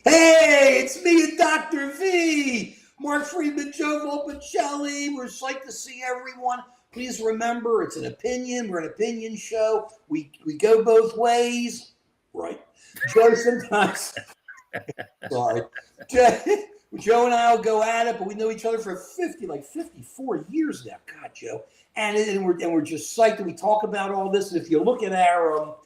Hey, it's me and Dr. V. Mark Friedman, Joe Volpicelli. We're psyched to see everyone. Please remember, it's an opinion. We're an opinion show. We go both ways. Right. Joe sometimes, sorry. Joe and I will go at it, but we know each other for 54 years now. God, Joe. And we're just psyched that we talk about all this. And if you look at our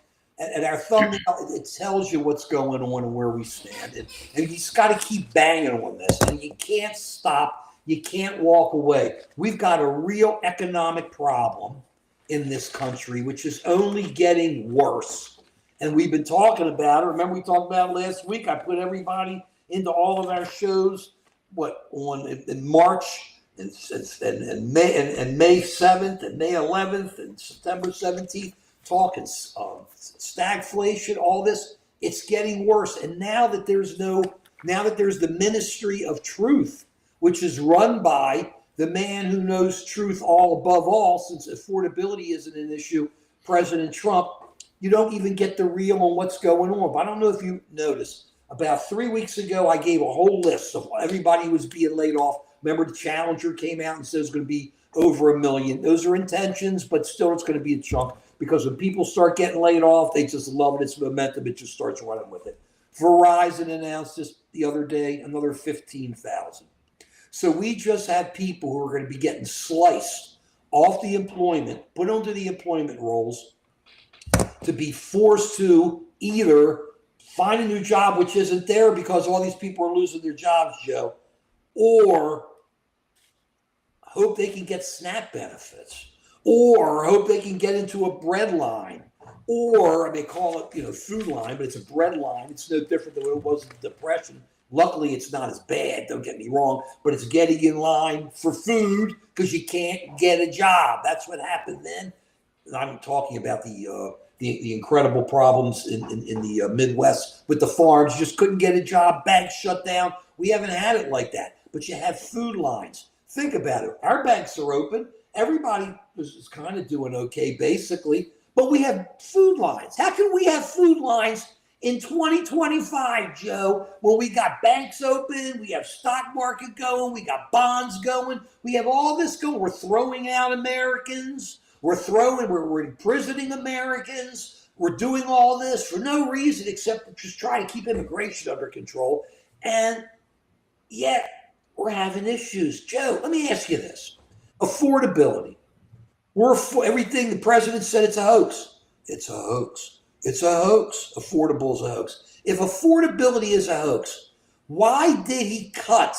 thumbnail, it tells you what's going on and where we stand. And you just got to keep banging on this. And you can't stop. You can't walk away. We've got a real economic problem in this country, which is only getting worse. And we've been talking about it. Remember we talked about it last week? I put everybody into all of our shows, in March and May 7th and May 11th and September 17th, talking stagflation, all this. It's getting worse. And now that there's the Ministry of Truth, which is run by the man who knows truth all above all, since affordability isn't an issue, President Trump, you don't even get the real on what's going on. But I don't know if you noticed, about 3 weeks ago, I gave a whole list of everybody who was being laid off. Remember, the Challenger came out and said it's going to be over 1 million. Those are intentions, but still it's going to be a chunk, because when people start getting laid off, they just love it. It's momentum. It just starts running with it. Verizon announced this the other day, another 15,000. So we just have people who are going to be getting sliced off the employment, put onto the employment rolls, to be forced to either find a new job, which isn't there because all these people are losing their jobs, Joe, or hope they can get SNAP benefits, or hope they can get into a bread line, or they call it, food line, but it's a bread line. It's no different than what it was in the Depression. Luckily, it's not as bad, don't get me wrong, but it's getting in line for food because you can't get a job. That's what happened then. And I'm talking about the incredible problems in the Midwest with the farms. You just couldn't get a job. Banks shut down. We haven't had it like that. But you have food lines. Think about it. Our banks are open. Everybody is kind of doing okay, basically. But we have food lines. How can we have food lines in 2025, Joe, when we got banks open, we have stock market going, we got bonds going, we have all this going? We're throwing out Americans. We're imprisoning Americans. We're doing all this for no reason except to just try to keep immigration under control. And yet we're having issues. Joe, let me ask you this. Affordability. Everything the president said, it's a hoax. It's a hoax. It's a hoax. Affordable is a hoax. If affordability is a hoax, why did he cut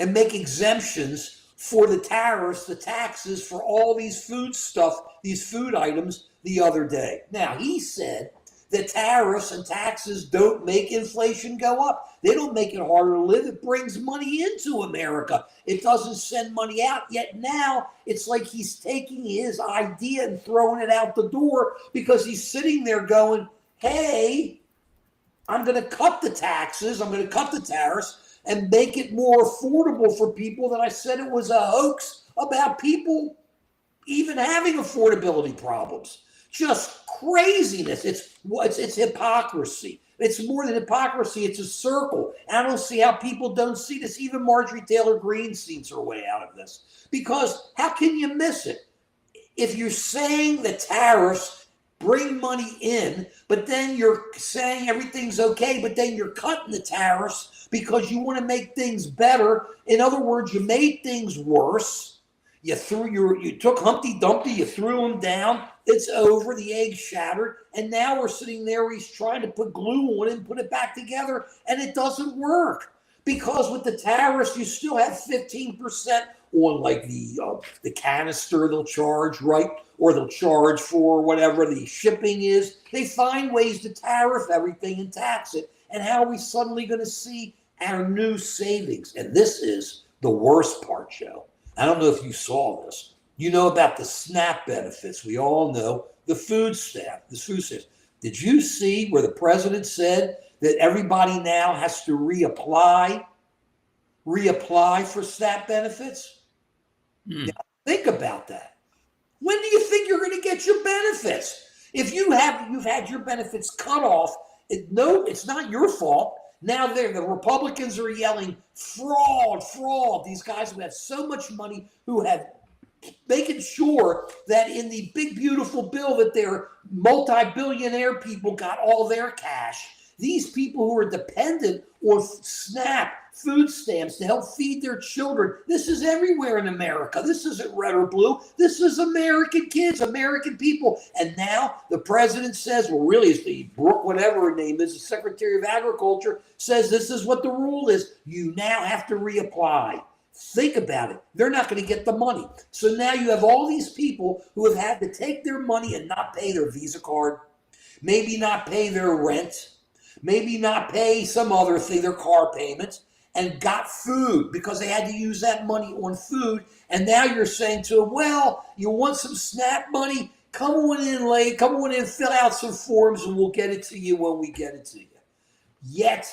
and make exemptions for the tariffs, the taxes for all these food stuff, these food items the other day? Now, he said that tariffs and taxes don't make inflation go up. They don't make it harder to live. It brings money into America. It doesn't send money out. Yet now it's like he's taking his idea and throwing it out the door because he's sitting there going, hey, I'm going to cut the taxes. I'm going to cut the tariffs and make it more affordable for people. That I said it was a hoax about people even having affordability problems. Just craziness. It's hypocrisy. It's more than hypocrisy. It's a circle. I don't see how people don't see this. Even Marjorie Taylor Greene sees her way out of this. Because how can you miss it? If you're saying the tariffs bring money in, but then you're saying everything's okay, but then you're cutting the tariffs because you want to make things better. In other words, you made things worse. You took Humpty Dumpty, you threw him down. It's over. The egg shattered. And now we're sitting there. He's trying to put glue on it and put it back together. And it doesn't work. Because with the tariffs, you still have 15% on like the canister they'll charge, right? Or they'll charge for whatever the shipping is. They find ways to tariff everything and tax it. And how are we suddenly going to see our new savings? And this is the worst part, Joe. I don't know if you saw this. You know about the SNAP benefits. We all know the food stamps. Did you see where the president said that everybody now has to reapply for SNAP benefits? Now, think about that. When do you think you're going to get your benefits? If you've had your benefits cut off, it's not your fault. Now the Republicans are yelling, fraud, fraud. These guys who have so much money, who have making sure that in the big, beautiful bill that their multi-billionaire people got all their cash. These people who are dependent on SNAP, food stamps to help feed their children. This is everywhere in America. This isn't red or blue. This is American kids, American people. And now the president says, well, really, it's the Brooke, whatever her name is, the Secretary of Agriculture, says this is what the rule is. You now have to reapply. Think about it. They're not going to get the money. So now you have all these people who have had to take their money and not pay their Visa card, maybe not pay their rent, maybe not pay some other thing, their car payments, and got food because they had to use that money on food. And now you're saying to them, well, you want some SNAP money? Come on in late. Come on in, fill out some forms, and we'll get it to you when we get it to you. Yet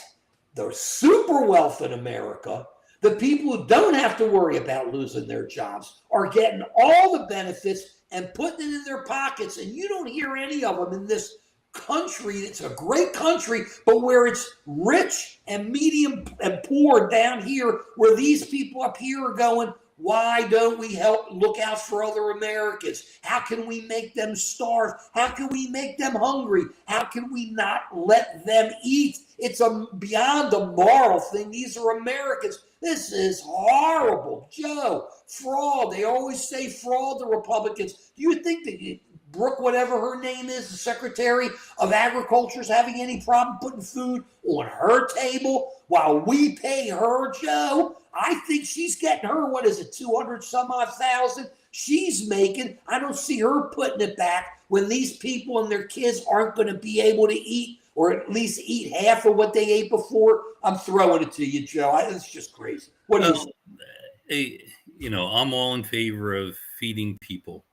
the super wealth in America, the people who don't have to worry about losing their jobs, are getting all the benefits and putting it in their pockets. And you don't hear any of them in this country. It's a great country, but where it's rich and medium and poor down here, where these people up here are going, why don't we help look out for other Americans? How can we make them starve? How can we make them hungry? How can we not let them eat? It's beyond a moral thing. These are Americans. This is horrible. Joe, fraud. They always say fraud, the Republicans. Do you think that Brooke, whatever her name is, the Secretary of Agriculture, is having any problem putting food on her table while we pay her, Joe? I think she's getting her, 200 some odd thousand she's making. I don't see her putting it back when these people and their kids aren't going to be able to eat, or at least eat half of what they ate before. I'm throwing it to you, Joe. It's just crazy. What do you say? I'm all in favor of feeding people.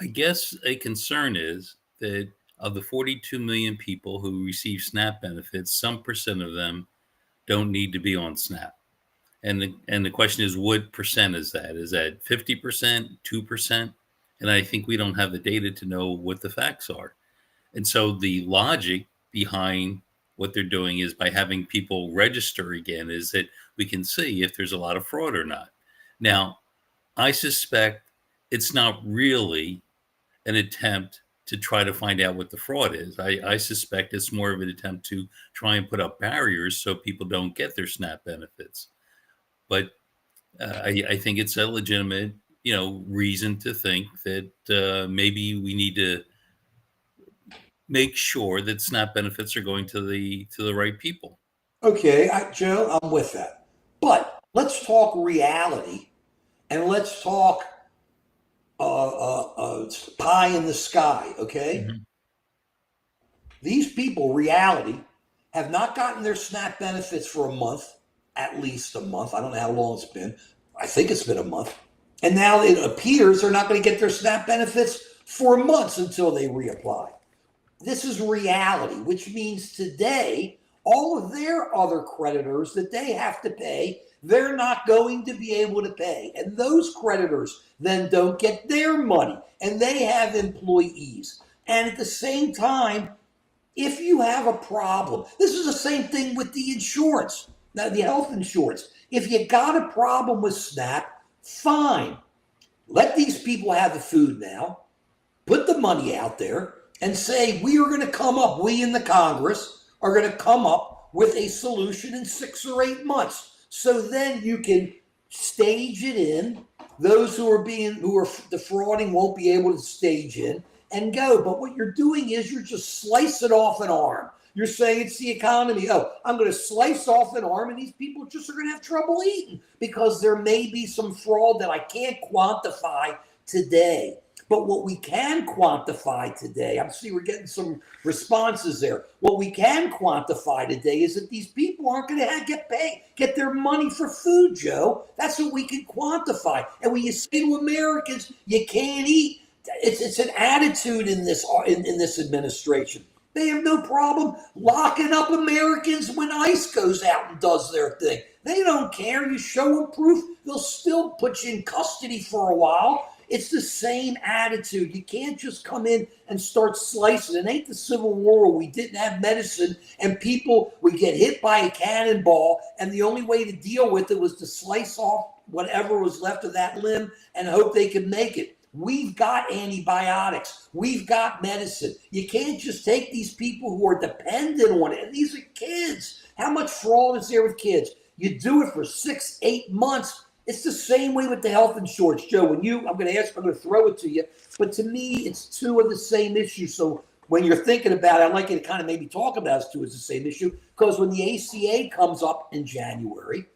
I guess a concern is that of the 42 million people who receive SNAP benefits, some percent of them don't need to be on SNAP. And the question is, what percent is that? Is that 50%, 2%? And I think we don't have the data to know what the facts are. And so the logic behind what they're doing is, by having people register again, is that we can see if there's a lot of fraud or not. Now, I suspect it's not really an attempt to try to find out what the fraud is. I suspect it's more of an attempt to try and put up barriers so people don't get their SNAP benefits. But I think it's a legitimate, reason to think that maybe we need to make sure that SNAP benefits are going to the right people. Okay, Joe, I'm with that. But let's talk reality, and let's talk pie in the sky, okay? Mm-hmm. These people, reality, have not gotten their SNAP benefits for a month, at least a month. I don't know how long it's been. I think it's been a month. And now it appears they're not going to get their SNAP benefits for months until they reapply. This is reality, which means today, all of their other creditors that they have to pay, they're not going to be able to pay. And those creditors then don't get their money, and they have employees. And at the same time, if you have a problem, this is the same thing with the insurance, the health insurance. If you got a problem with SNAP, fine. Let these people have the food now, put the money out there, and say, we are going to come up, we in the Congress are going to come up with a solution in 6 or 8 months. So then you can stage it in. Those who are defrauding won't be able to stage in and go. But what you're doing is you're just slicing off an arm. You're saying it's the economy. Oh, I'm going to slice off an arm, and these people just are going to have trouble eating because there may be some fraud that I can't quantify today. But what we can quantify today, I see we're getting some responses there. What we can quantify today is that these people aren't going to get their money for food, Joe. That's what we can quantify. And when you say to Americans, you can't eat, it's an attitude in this administration. They have no problem locking up Americans when ICE goes out and does their thing. They don't care. You show them proof, they'll still put you in custody for a while. It's the same attitude. You can't just come in and start slicing. It ain't the Civil War where we didn't have medicine and people would get hit by a cannonball, and the only way to deal with it was to slice off whatever was left of that limb and hope they could make it. We've got antibiotics. We've got medicine. You can't just take these people who are dependent on it. And these are kids. How much fraud is there with kids? You do it for 6-8 months. It's the same way with the health insurance, Joe. I'm going to throw it to you. But to me, it's two of the same issue. So when you're thinking about it, I'd like you to kind of maybe talk about it two as the same issue. Because when the ACA comes up in January,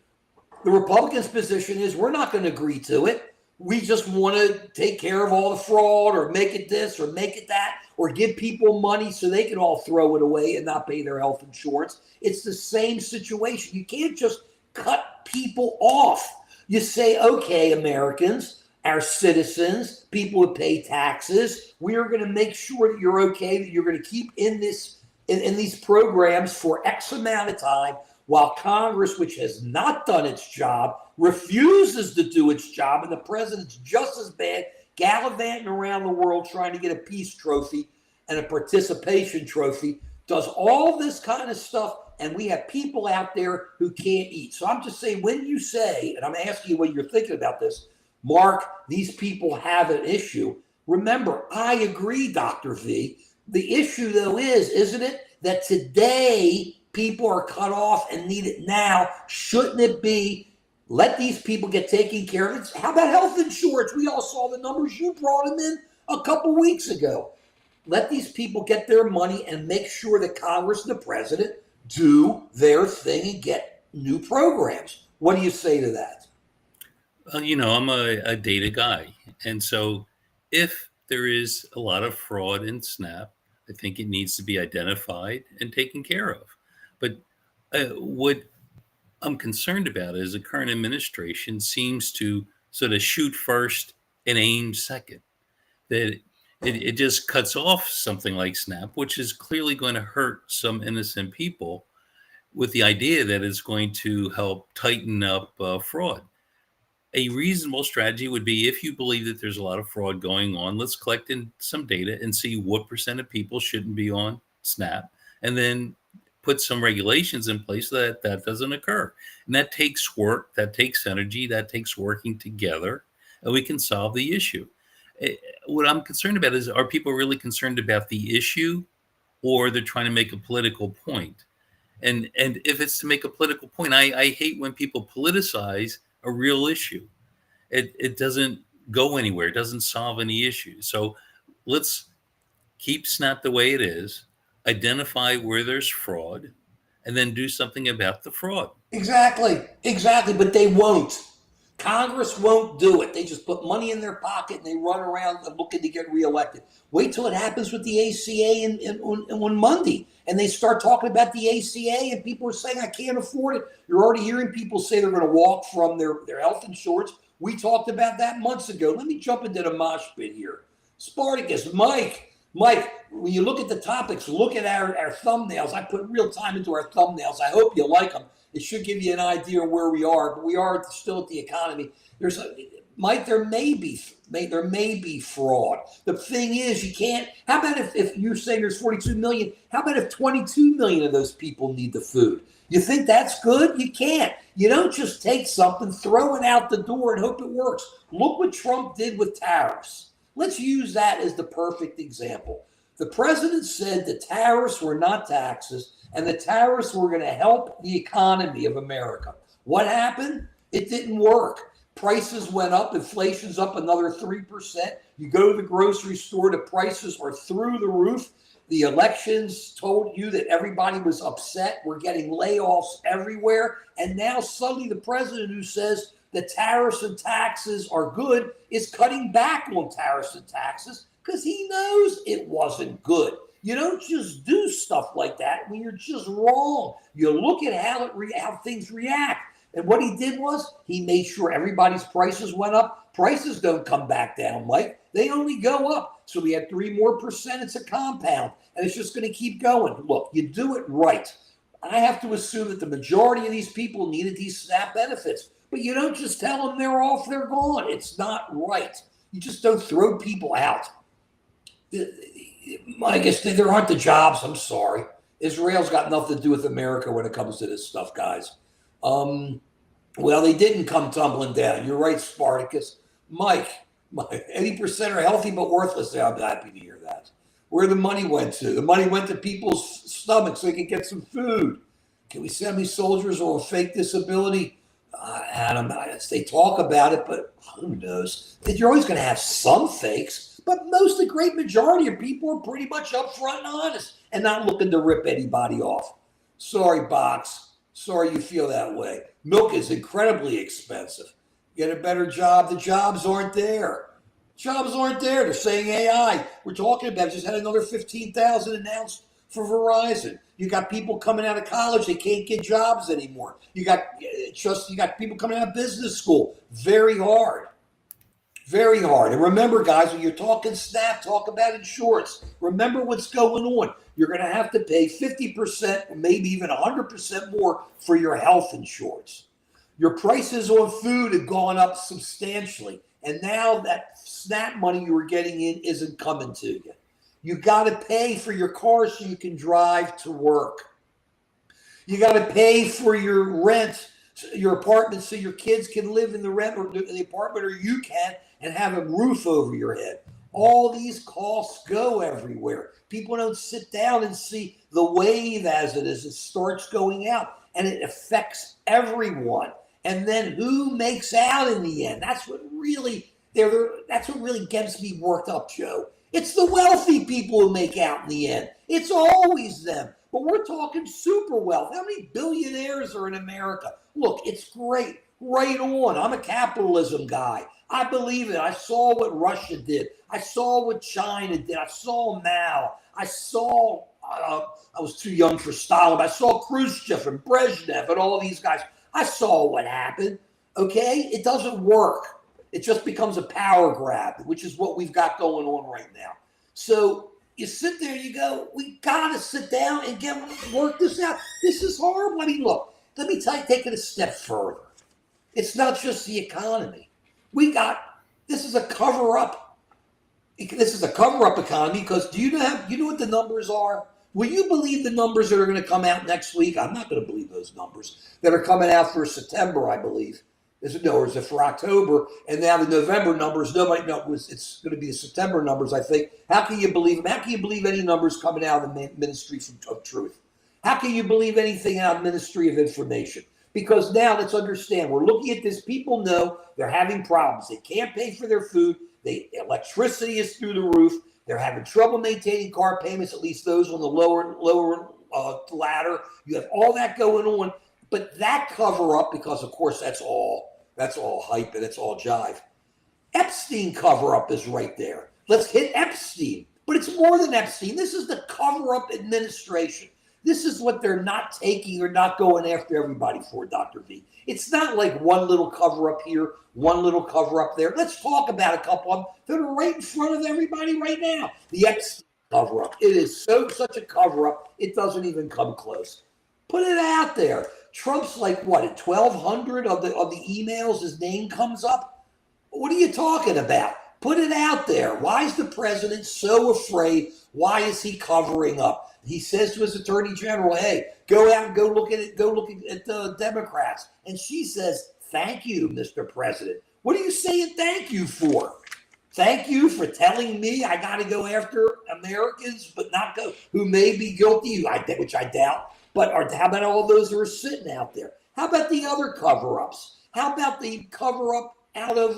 the Republicans' position is we're not going to agree to it. We just want to take care of all the fraud or make it this or make it that or give people money so they can all throw it away and not pay their health insurance. It's the same situation. You can't just cut people off. You say, okay, Americans, our citizens, people who pay taxes, we are going to make sure that you're okay, that you're going to keep in these programs for X amount of time, while Congress, which has not done its job, refuses to do its job, and the president's just as bad, gallivanting around the world trying to get a peace trophy and a participation trophy, does all this kind of stuff, and we have people out there who can't eat. So I'm just saying, when you say, and I'm asking you what you're thinking about this, Mark, these people have an issue. Remember, I agree, Dr. V. The issue, though, isn't it, that today people are cut off and need it now? Shouldn't it be, let these people get taken care of? How about health insurance? We all saw the numbers. You brought them in a couple weeks ago. Let these people get their money and make sure that Congress and the president do their thing and get new programs. What do you say to that? I'm a data guy. And so if there is a lot of fraud in SNAP, I think it needs to be identified and taken care of. But what I'm concerned about is the current administration seems to sort of shoot first and aim second. That it just cuts off something like SNAP, which is clearly going to hurt some innocent people, with the idea that it's going to help tighten up fraud. A reasonable strategy would be, if you believe that there's a lot of fraud going on, let's collect in some data and see what percent of people shouldn't be on SNAP, and then put some regulations in place so that that doesn't occur. And that takes work, that takes energy, that takes working together, and we can solve the issue. What I'm concerned about is, are people really concerned about the issue, or they're trying to make a political point? And if it's to make a political point, I hate when people politicize a real issue. It doesn't go anywhere. It doesn't solve any issues. So let's keep SNAP the way it is, identify where there's fraud, and then do something about the fraud. Exactly. But they won't. Congress won't do it. They just put money in their pocket and they run around looking to get reelected. Wait till it happens with the ACA on Monday, and they start talking about the ACA, and people are saying, I can't afford it. You're already hearing people say they're going to walk from their health insurance. We talked about that months ago. Let me jump into the Mosh Pit here. Spartacus, Mike, when you look at the topics, look at our thumbnails. I put real time into our thumbnails. I hope you like them. It should give you an idea of where we are, but we are still at the economy. Mike, there may be fraud. The thing is, you can't. How about if you're saying there's 42 million? How about if 22 million of those people need the food? You think that's good? You can't. You don't just take something, throw it out the door, and hope it works. Look what Trump did with tariffs. Let's use that as the perfect example. The president said the tariffs were not taxes, and the tariffs were going to help the economy of America. What happened? It didn't work. Prices went up. Inflation's up another 3%. You go to the grocery store, the prices are through the roof. The elections told you that everybody was upset. We're getting layoffs everywhere. And now suddenly the president, who says the tariffs and taxes are good, is cutting back on tariffs and taxes because he knows it wasn't good. You don't just do stuff like that when you're just wrong. You look at how things react. And what he did was he made sure everybody's prices went up. Prices don't come back down, Mike. They only go up. So we had 3% more. It's a compound, and it's just going to keep going. Look, you do it right. I have to assume that the majority of these people needed these SNAP benefits, but you don't just tell them they're off, they're gone. It's not right. You just don't throw people out. I guess there aren't the jobs. I'm sorry. Israel's got nothing to do with America when it comes to this stuff, guys. Well, they didn't come tumbling down. You're right, Spartacus. Mike, 80% are healthy but worthless. I'm happy to hear that. Where the money went to? The money went to people's stomachs so they could get some food. Can we send these soldiers on a fake disability? I don't know. They talk about it, but who knows? You're always going to have some fakes, but the great majority of people are pretty much upfront and honest and not looking to rip anybody off. Sorry, Box. Sorry you feel that way. Milk is incredibly expensive. Get a better job. The jobs aren't there. Jobs aren't there. They're saying AI. We're talking about just had another 15,000 announced for Verizon. You got people coming out of college. They can't get jobs anymore. You got people coming out of business school. Very hard. Very hard. And remember, guys, when you're talking SNAP, talk about insurance. Remember what's going on. You're going to have to pay 50% or maybe even 100% more for your health insurance. Your prices on food have gone up substantially. And now that SNAP money you were getting in isn't coming to you. You got to pay for your car so you can drive to work. You got to pay for your rent, your apartment, so your kids can live in the rent or the apartment, or you can, and have a roof over your head. All these costs go everywhere. People don't sit down and see the wave as it is. It starts going out, and it affects everyone. And then who makes out in the end? That's what really gets me worked up, Joe. It's the wealthy people who make out in the end. It's always them. But we're talking super wealth. How many billionaires are in America? Look, it's great. Right on. I'm a capitalism guy. I believe it. I saw what Russia did. I saw what China did. I saw Mao. I was too young for Stalin. I saw Khrushchev and Brezhnev and all of these guys. I saw what happened. Okay? It doesn't work. It just becomes a power grab, which is what we've got going on right now. So you sit there, you go, we got to sit down and work this out. This is horrible. I mean, look, let me take it a step further. It's not just the economy. This is a cover-up. This is a cover-up economy because do you know what the numbers are? Will you believe the numbers that are going to come out next week? I'm not going to believe those numbers that are coming out for September, I believe. Is it for October? And now the November numbers, nobody knows. It's going to be the September numbers, I think. How can you believe them? How can you believe any numbers coming out of the Ministry of Truth? How can you believe anything out of Ministry of Information? Because now let's understand, we're looking at this. People know they're having problems. They can't pay for their food. Electricity is through the roof. They're having trouble maintaining car payments, at least those on the lower ladder. You have all that going on. But that cover up, because of course that's all hype and it's all jive. Epstein cover up is right there. Let's hit Epstein. But it's more than Epstein. This is the cover up administration. This is what they're not taking or not going after everybody for, Dr. V. It's not like one little cover up here, one little cover up there. Let's talk about a couple of them that are right in front of everybody right now. The Epstein cover up. It is such a cover up, it doesn't even come close. Put it out there. Trump's like, what, at 1,200 of the emails, his name comes up? What are you talking about? Put it out there. Why is the president so afraid? Why is he covering up? He says to his attorney general, hey, go out and go look at the Democrats. And she says, thank you, Mr. President. What are you saying thank you for? Thank you for telling me I got to go after Americans, but not who may be guilty, which I doubt. But how about all those who are sitting out there? How about the other cover-ups? How about the cover-up out of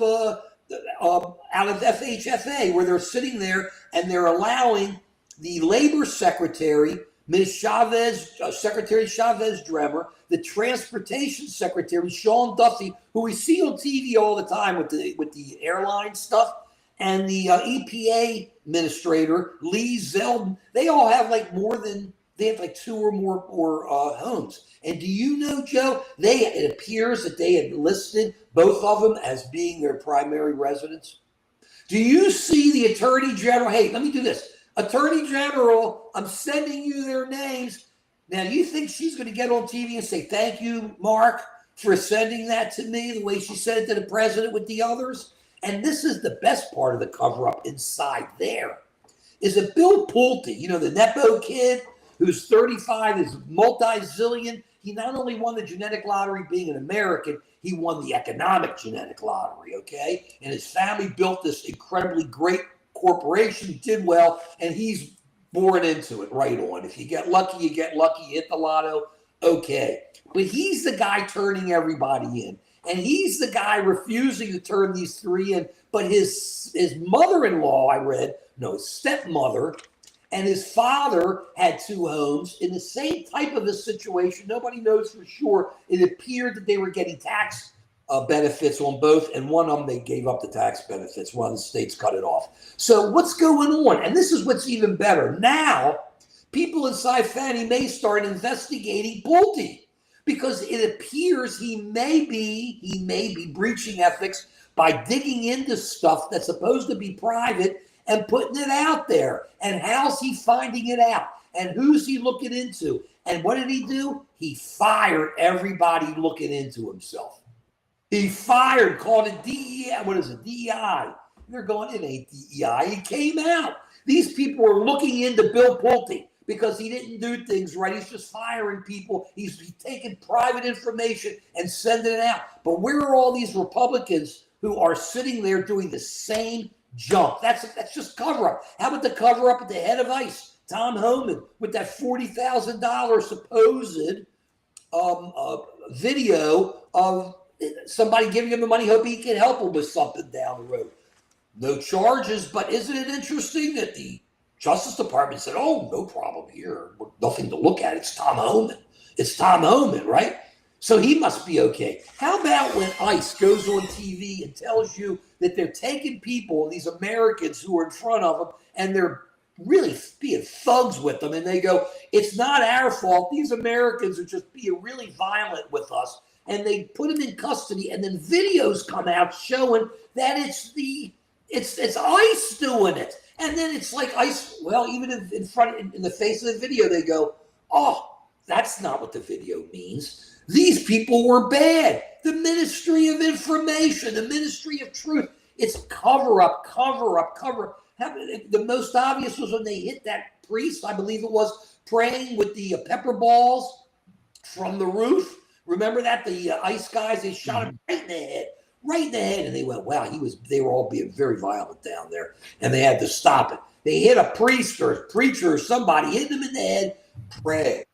FHFA, where they're sitting there and they're allowing the labor secretary, Ms. Chavez, Secretary Chavez-Dremer, the transportation secretary, Sean Duffy, who we see on TV all the time with the airline stuff, and the EPA administrator, Lee Zeldin. They all have they have like two or more homes. And do you know, Joe, it appears that they had listed both of them as being their primary residence. Do you see the Attorney General? Hey, let me do this. Attorney General, I'm sending you their names. Now, you think she's going to get on TV and say, thank you, Mark, for sending that to me the way she said it to the president with the others? And this is the best part of the cover up inside there, is that Bill Pulte, you know, the Nepo kid who's 35, is multi-zillion. He not only won the genetic lottery being an American, he won the economic genetic lottery, okay? And his family built this incredibly great corporation, did well, and he's born into it right on. If you get lucky, you get lucky, hit the lotto, okay. But he's the guy turning everybody in. And he's the guy refusing to turn these three in. But his mother-in-law, I read, no, his stepmother, and his father had two homes in the same type of a situation. Nobody knows for sure. It appeared that they were getting tax benefits on both, and one of them they gave up the tax benefits. One of the states cut it off. So what's going on? And this is what's even better. Now, people inside Fannie Mae start investigating Pulte because it appears he may be breaching ethics by digging into stuff that's supposed to be private and putting it out there. And how's he finding it out? And who's he looking into? And what did he do? He fired everybody looking into himself. He fired, called it DEI. What is it? DEI. They're going, it ain't DEI. It came out. These people are looking into Bill Pulte because he didn't do things right. He's just firing people. He's taking private information and sending it out. But where are all these Republicans who are sitting there doing the same junk? That's just cover up. How about the cover up at the head of ICE, Tom Homan, with that $40,000 supposed video of somebody giving him the money, hoping he can help him with something down the road. No charges, but isn't it interesting that the Justice Department said, oh, no problem here. Nothing to look at. It's Tom Homan. It's Tom Homan, right? So he must be okay. How about when ICE goes on TV and tells you that they're taking people, these Americans who are in front of them, and they're really being thugs with them, and they go, it's not our fault. These Americans are just being really violent with us. And they put him in custody, and then videos come out showing that it's ICE doing it. And then it's like ICE, well, even in the face of the video, they go, oh, that's not what the video means. These people were bad. The Ministry of Information, the Ministry of Truth, it's cover up. The most obvious was when they hit that priest, I believe it was, praying with the pepper balls from the roof. Remember that? The ICE guys, they shot him right in the head. And they went, wow, they were all being very violent down there. And they had to stop it. They hit a priest or a preacher or somebody, hit them in the head, pray.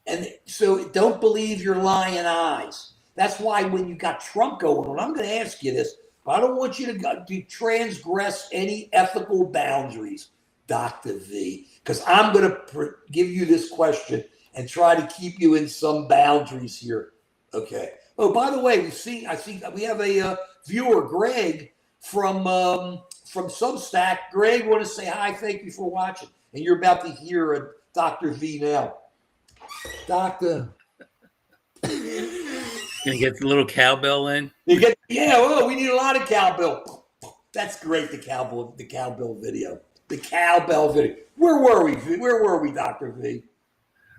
And so don't believe your lying eyes. That's why when you got Trump going on, I'm going to ask you this, but I don't want you to transgress any ethical boundaries, Dr. V, because I'm going to give you this question and try to keep you in some boundaries here. Okay. Oh, by the way, I see we have a viewer, Greg, from Substack. Greg, want to say hi. Thank you for watching. And you're about to hear Dr. V now. Doctor. Gonna get the little cowbell in? We need a lot of cowbell. That's great, the cowbell video. The cowbell video. Where were we, Dr. V?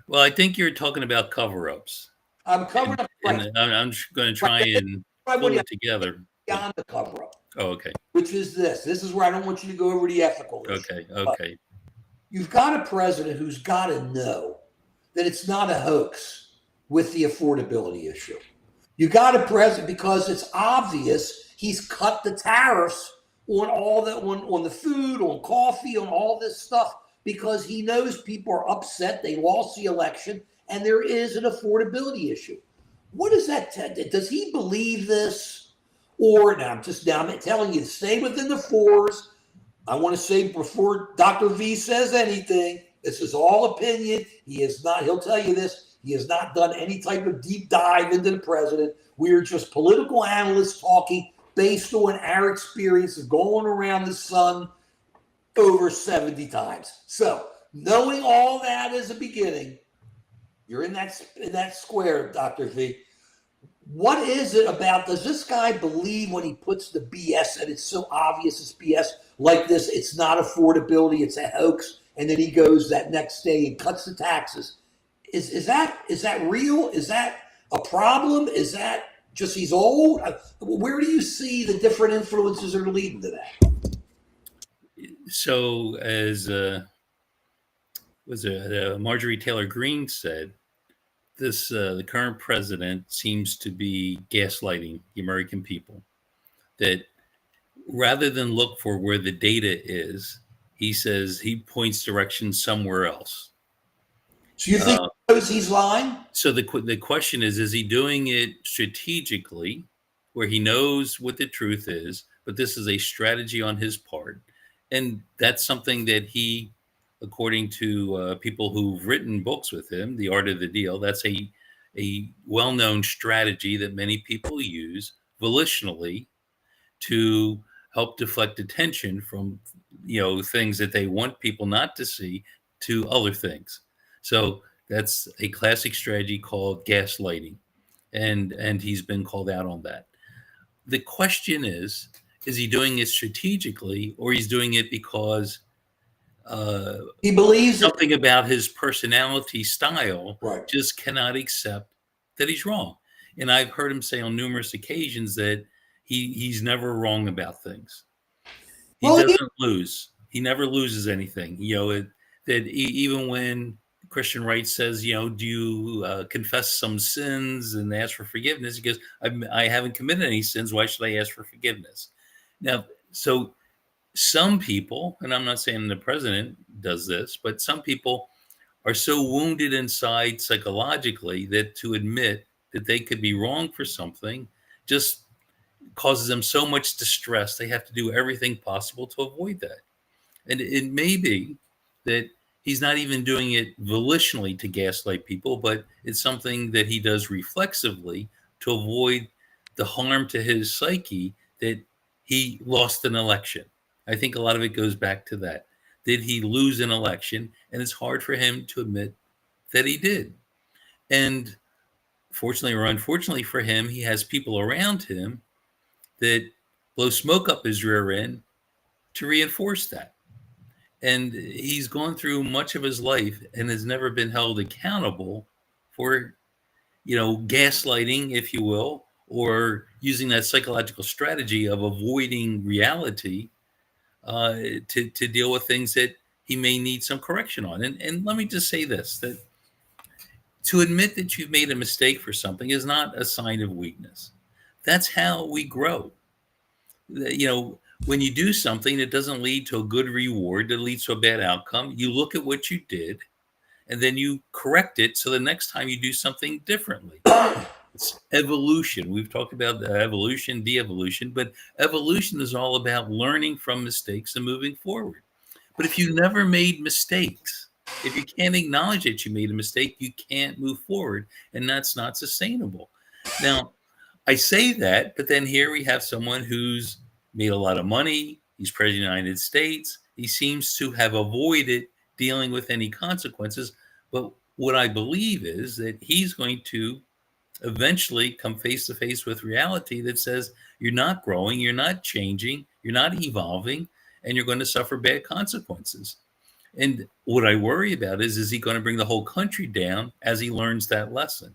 Well, I think you're talking about cover-ups. I'm covering up. And I'm going to try and pull it together. Beyond the cover-up. Oh, okay. Which is this. This is where I don't want you to go over the ethical issue. Okay. You've got a president who's got to know that it's not a hoax with the affordability issue. You got a president because it's obvious he's cut the tariffs on all the on the food, on coffee, on all this stuff because he knows people are upset. They lost the election. And there is an affordability issue. What does that tell? Does he believe this? Or now I'm telling you to stay within the fours. I want to say before Dr. V says anything, this is all opinion. He'll tell you this. He has not done any type of deep dive into the president. We are just political analysts talking based on our experience of going around the sun over 70 times. So knowing all that as a beginning, you're in that square, Dr. V. What is it about? Does this guy believe when he puts the BS, and it's so obvious it's BS like this, it's not affordability, it's a hoax, and then he goes that next day and cuts the taxes? Is that real? Is that a problem? Is that Just he's old? Where do you see the different influences that are leading to that? So, as Marjorie Taylor Greene said, the current president seems to be gaslighting the American people. That rather than look for where the data is, he says he points direction somewhere else. So you think he knows he's lying? So the question is he doing it strategically, where he knows what the truth is, but this is a strategy on his part, and that's something that he, according to people who've written books with him, The Art of the Deal, that's a well-known strategy that many people use volitionally to help deflect attention from things that they want people not to see to other things. So that's a classic strategy called gaslighting, and he's been called out on that. The question is he doing it strategically, or he's doing it because he believes something about his personality style right. just cannot accept that he's wrong? And I've heard him say on numerous occasions that he's never wrong about things. He doesn't lose. He never loses anything. Even when Christian Wright says, do you confess some sins and ask for forgiveness? He goes, I haven't committed any sins. Why should I ask for forgiveness? Now, so some people, and I'm not saying the president does this, but some people are so wounded inside psychologically that to admit that they could be wrong for something just causes them so much distress. They have to do everything possible to avoid that. And it may be that he's not even doing it volitionally to gaslight people, but it's something that he does reflexively to avoid the harm to his psyche that he lost an election. I think a lot of it goes back to that. Did he lose an election? And it's hard for him to admit that he did. And fortunately or unfortunately for him, he has people around him that blow smoke up his rear end to reinforce that. And he's gone through much of his life and has never been held accountable for, gaslighting, if you will, or using that psychological strategy of avoiding reality to deal with things that he may need some correction on. And let me just say this, that to admit that you've made a mistake for something is not a sign of weakness. That's how we grow. When you do something that doesn't lead to a good reward, that leads to a bad outcome, you look at what you did and then you correct it so the next time you do something differently. It's evolution. We've talked about the evolution, de-evolution, but evolution is all about learning from mistakes and moving forward. But if you never made mistakes, if you can't acknowledge that you made a mistake, you can't move forward, and that's not sustainable. Now, I say that, but then here we have someone who's made a lot of money. He's president of the United States. He seems to have avoided dealing with any consequences. But what I believe is that he's going to eventually come face to face with reality that says you're not growing, you're not changing, you're not evolving, and you're going to suffer bad consequences. And what I worry about is he going to bring the whole country down as he learns that lesson?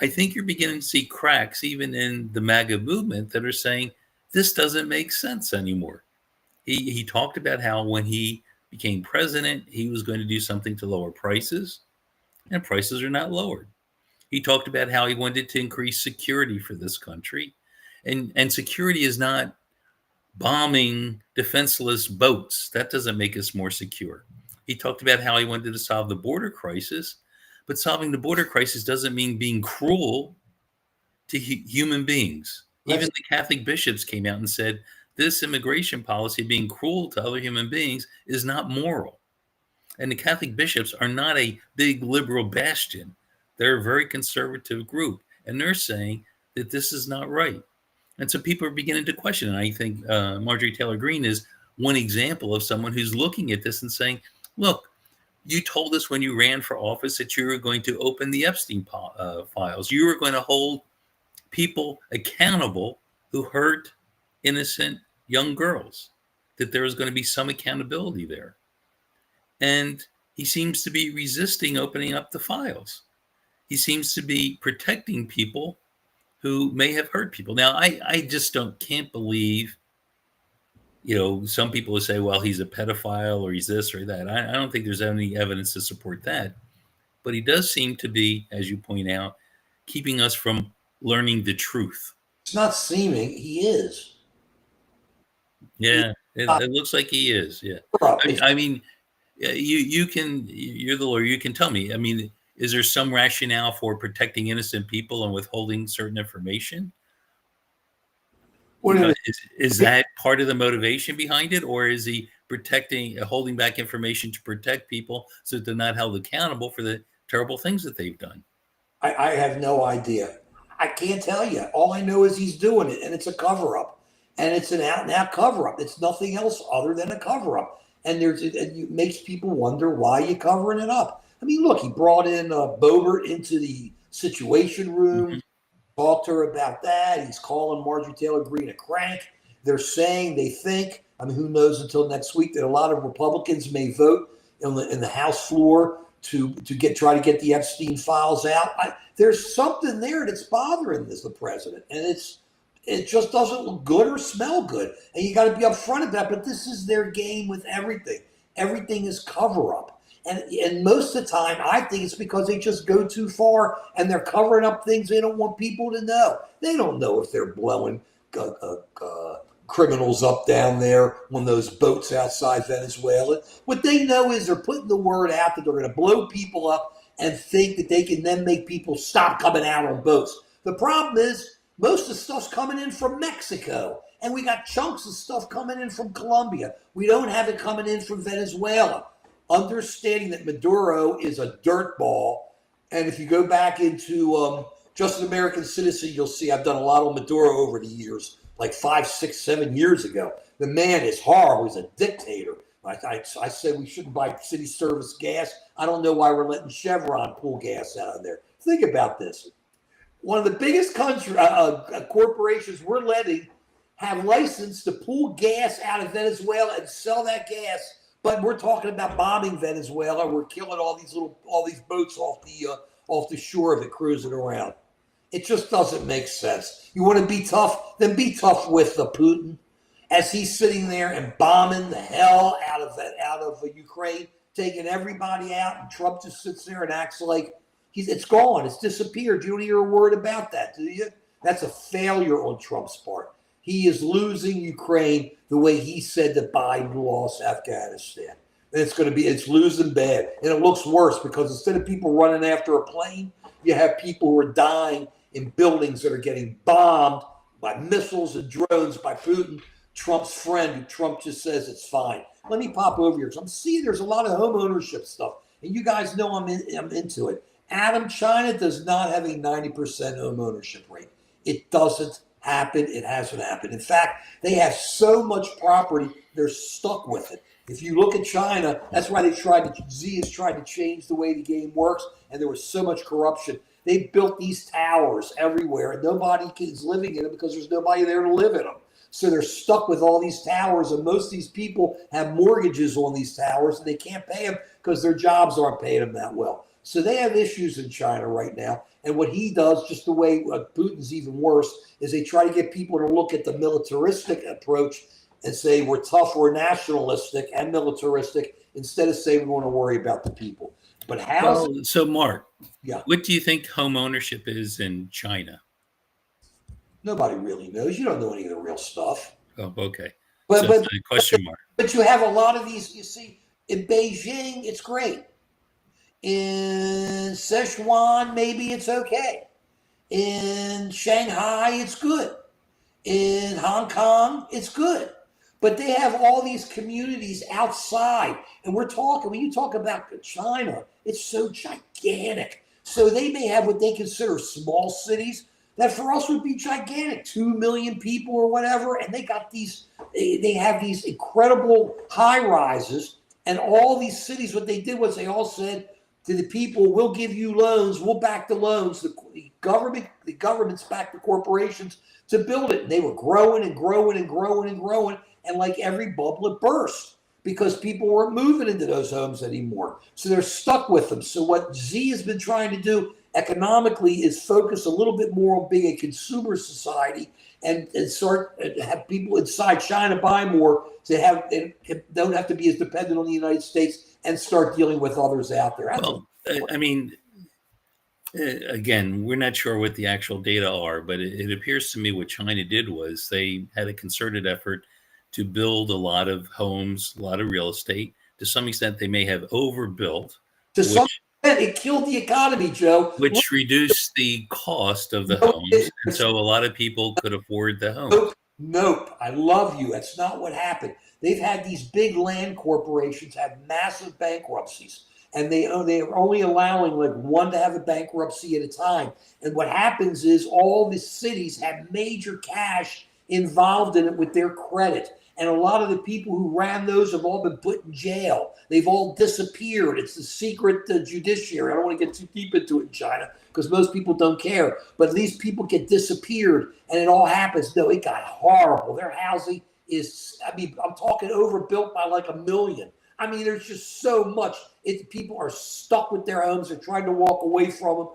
I think you're beginning to see cracks even in the MAGA movement that are saying this doesn't make sense anymore. He talked about how when he became president, he was going to do something to lower prices, and prices are not lowered. He talked about how he wanted to increase security for this country, and security is not bombing defenseless boats. That doesn't make us more secure. He talked about how he wanted to solve the border crisis, but solving the border crisis doesn't mean being cruel to human beings. Even the Catholic bishops came out and said this immigration policy, being cruel to other human beings, is not moral. And the Catholic bishops are not a big liberal bastion. They're a very conservative group, and they're saying that this is not right. And so people are beginning to question. And I think Marjorie Taylor Greene is one example of someone who's looking at this and saying, look, you told us when you ran for office that you were going to open the Epstein files. You were going to hold people accountable who hurt innocent young girls, that there was going to be some accountability there. And he seems to be resisting opening up the files. He seems to be protecting people who may have hurt people. Now, I just can't believe, some people will say, well, he's a pedophile or he's this or that. I don't think there's any evidence to support that. But he does seem to be, as you point out, keeping us from learning the truth. It's not seeming, he is. Yeah, it looks like he is. Yeah. I mean, you're the lawyer, you can tell me. I mean, is there some rationale for protecting innocent people and withholding certain information? Is that part of the motivation behind it, or is he holding back information to protect people so that they're not held accountable for the terrible things that they've done? I have no idea. I can't tell you. All I know is he's doing it, and it's a cover-up. And it's an out-and-out cover-up. It's nothing else other than a cover-up. And it makes people wonder why you're covering it up. I mean, look, he brought in Bobert into the Situation Room, talked to her about that. He's calling Marjorie Taylor Greene a crank. They're saying they think, I mean, who knows until next week, that a lot of Republicans may vote in the House floor to try to get the Epstein files out. There's something there that's bothering the president, and it just doesn't look good or smell good. And you got to be upfront about that. But this is their game with everything. Everything is cover up. And most of the time, I think it's because they just go too far and they're covering up things they don't want people to know. They don't know if they're blowing criminals up down there on those boats outside Venezuela. What they know is they're putting the word out that they're going to blow people up and think that they can then make people stop coming out on boats. The problem is most of the stuff's coming in from Mexico, and we got chunks of stuff coming in from Colombia. We don't have it coming in from Venezuela. Understanding that Maduro is a dirtball, and if you go back into Just an American Citizen, you'll see I've done a lot on Maduro over the years, like 5, 6, 7 years ago. The man is horrible. He's a dictator. I said we shouldn't buy city service gas. I don't know why we're letting Chevron pull gas out of there. Think about this. One of the biggest corporations we're letting have license to pull gas out of Venezuela and sell that gas. But we're talking about bombing Venezuela. We're killing all these boats off the shore of it, cruising around. It just doesn't make sense. You want to be tough? Then be tough with Putin, as he's sitting there and bombing the hell out of Ukraine, taking everybody out, and Trump just sits there and acts like it's gone. It's disappeared. You don't hear a word about that, do you? That's a failure on Trump's part. He is losing Ukraine the way he said that Biden lost Afghanistan. And it's losing bad. And it looks worse because instead of people running after a plane, you have people who are dying in buildings that are getting bombed by missiles and drones by Putin, Trump's friend, who Trump just says it's fine. Let me pop over here because I'm seeing there's a lot of home ownership stuff. And you guys know I'm into it. Adam, China does not have a 90% home ownership rate. It doesn't happen. It hasn't happened. In fact, they have so much property, they're stuck with it. If you look at China, that's why Xi has tried to change the way the game works, and there was so much corruption. They built these towers everywhere, and nobody is living in them because there's nobody there to live in them. So they're stuck with all these towers, and most of these people have mortgages on these towers, and they can't pay them because their jobs aren't paying them that well. So they have issues in China right now. And what he does, just the way Putin's even worse, is they try to get people to look at the militaristic approach and say we're tough, we're nationalistic and militaristic, instead of saying we want to worry about the people. But how? So Mark, yeah, what do you think home ownership is in China? Nobody really knows. You don't know any of the real stuff. Oh, okay. But question mark. But you have a lot of these. You see, in Beijing, it's great. In Sichuan, maybe it's okay. In Shanghai, it's good. In Hong Kong, it's good. But they have all these communities outside. And when you talk about China, it's so gigantic. So they may have what they consider small cities that for us would be gigantic, 2 million people or whatever. And they have these incredible high rises. And all these cities, what they did was they all said to the people, we'll give you loans, we'll back the loans. The governments back the corporations to build it. And they were growing and growing and growing and growing. And like every bubble, it burst because people weren't moving into those homes anymore. So they're stuck with them. So what Xi has been trying to do economically is focused a little bit more on being a consumer society and start have people inside China buy more to have they don't have to be as dependent on the United States and start dealing with others out there. Well, I mean, again, we're not sure what the actual data are, but it appears to me what China did was they had a concerted effort to build a lot of homes, a lot of real estate. To some extent, they may have overbuilt, To some extent, it killed the economy, Joe. which reduced the cost of the homes. And so a lot of people could afford the homes. Nope. I love you. That's not what happened. They've had these big land corporations have massive bankruptcies, and they are only allowing like one to have a bankruptcy at a time. And what happens is all the cities have major cash involved in it with their credit. And a lot of the people who ran those have all been put in jail. They've all disappeared. It's the secret judiciary. I don't want to get too deep into it in China because most people don't care. But these people get disappeared and it all happens. No, it got horrible. Their housing is, I mean, I'm talking overbuilt by like 1 million. I mean, there's just so much. People are stuck with their homes. They're trying to walk away from them.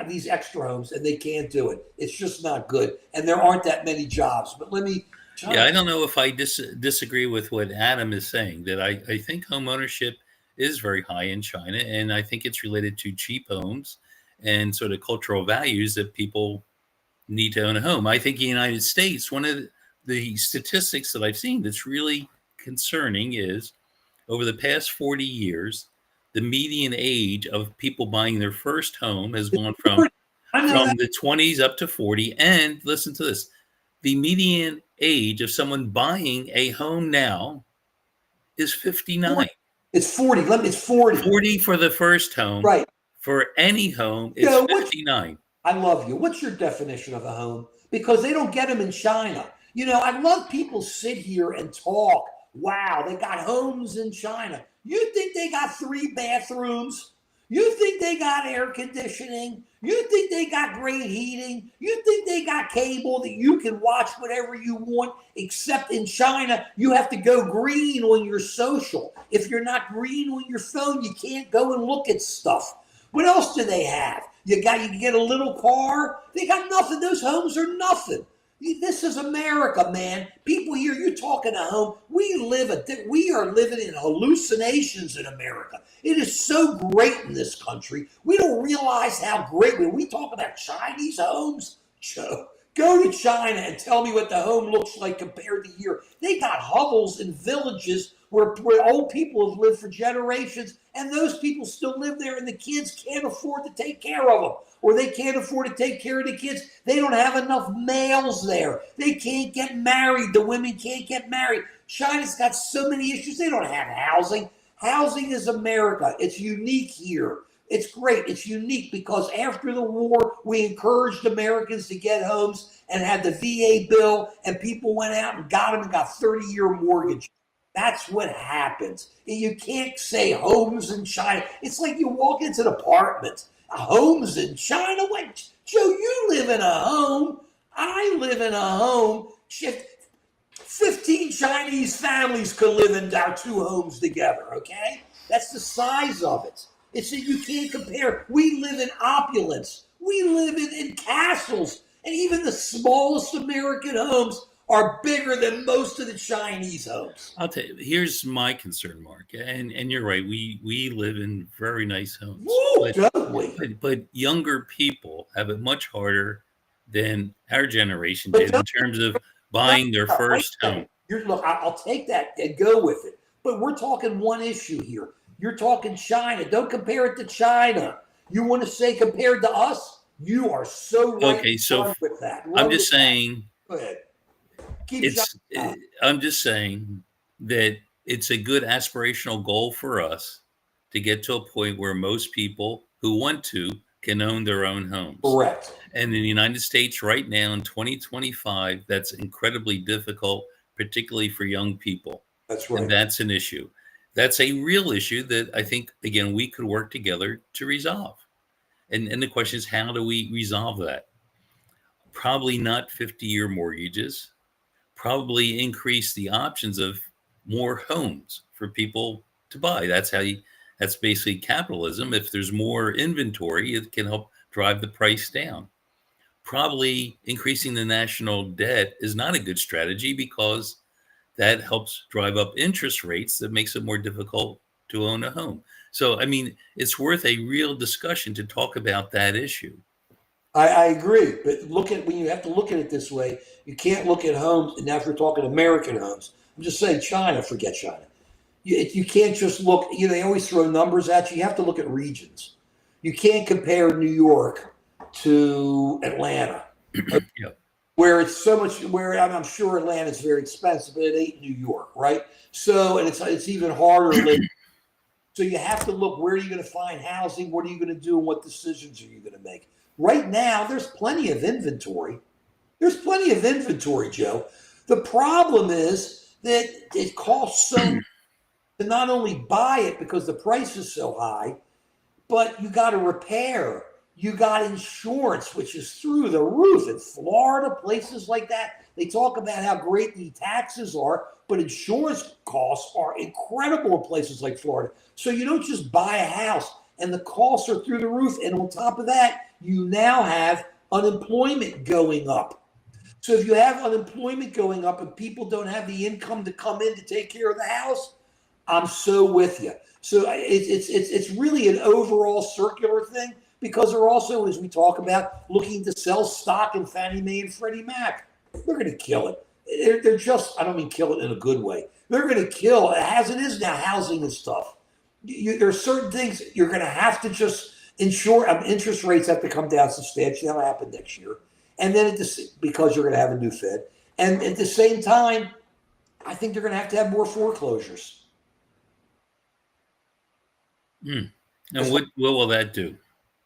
These extra homes, and they can't do it. It's just not good. And there aren't that many jobs. But let me... Yeah, I don't know if I disagree with what Adam is saying, that I think home ownership is very high in China, and I think it's related to cheap homes and sort of cultural values that people need to own a home. I think in the United States, one of the statistics that I've seen that's really concerning is over the past 40 years, the median age of people buying their first home has gone from the 20s up to 40. And listen to this, the median age of someone buying a home now is 59. It's 40. It's 40. 40 for the first home. Right. For any home, it's 59. I love you. What's your definition of a home? Because they don't get them in China. You know, I love people sit here and talk. Wow, they got homes in China. You think they got 3 bathrooms? You think they got air conditioning? You think they got great heating? You think they got cable that you can watch whatever you want? Except in China, you have to go green on your social. If you're not green on your phone, you can't go and look at stuff. What else do they have? You can get a little car. They got nothing. Those homes are nothing. This is America, man. People here, you're talking a home. We are living in hallucinations in America. It is so great in this country. We don't realize how great. When we talk about Chinese homes, Joe, go to China and tell me what the home looks like compared to here. They got hovels in villages where old people have lived for generations, and those people still live there, and the kids can't afford to take care of them, or they can't afford to take care of the kids. They don't have enough males there. They can't get married. The women can't get married. China's got so many issues. They don't have housing. Housing is America. It's unique here. It's great. It's unique because after the war, we encouraged Americans to get homes and had the VA bill, and people went out and got them and got 30-year mortgage. That's what happens. You can't say homes in China. It's like you walk into an apartment. Homes in China? What? Joe, you live in a home. I live in a home. 15 Chinese families could live in our 2 homes together, okay? That's the size of it. It's that you can't compare. We live in opulence. We live in castles. And even the smallest American homes are bigger than most of the Chinese homes. I'll tell you, here's my concern, Mark. And you're right. We live in very nice homes. Woo, don't we? But younger people have it much harder than our generation did in terms of buying their first home. Look, I'll take that and go with it. But we're talking one issue here. You're talking China. Don't compare it to China. You want to say compared to us? You are so right. Okay, so with that. I'm just saying. Go ahead. I'm just saying that it's a good aspirational goal for us to get to a point where most people who want to can own their own homes. Correct. And in the United States right now in 2025, that's incredibly difficult, particularly for young people. That's right. And that's an issue. That's a real issue that I think, again, we could work together to resolve. And the question is, how do we resolve that? Probably not 50-year mortgages. Probably increase the options of more homes for people to buy. That's basically capitalism. If there's more inventory, it can help drive the price down. Probably increasing the national debt is not a good strategy because that helps drive up interest rates that makes it more difficult to own a home. So, I mean, it's worth a real discussion to talk about that issue. I agree, but when you have to look at it this way, you can't look at homes. And now, if you're talking American homes, I'm just saying China. Forget China. You can't just look. They always throw numbers at you. You have to look at regions. You can't compare New York to Atlanta, Yeah. where it's so much. Where I'm sure Atlanta's very expensive, but it ain't New York, right? So, and it's even harder. So you have to look, where are you going to find housing? What are you going to do? And what decisions are you going to make? Right now, there's plenty of inventory. There's plenty of inventory, Joe. The problem is that it costs so much to not only buy it because the price is so high, but you got to repair. You got insurance, which is through the roof. In Florida, places like that, they talk about how great the taxes are, but insurance costs are incredible in places like Florida. So you don't just buy a house and the costs are through the roof. And on top of that, you now have unemployment going up. So if you have unemployment going up and people don't have the income to come in to take care of the house, I'm so with you. So it's really an overall circular thing, because they're also, as we talk about, looking to sell stock in Fannie Mae and Freddie Mac. They're going to kill it. They're just, I don't mean kill it in a good way. They're going to kill, as it is now, housing and stuff. There are certain things you're going to have to just ensure. Interest rates have to come down substantially. That'll happen next year. And then because you're going to have a new Fed. And at the same time, I think they're going to have more foreclosures. And what will that do?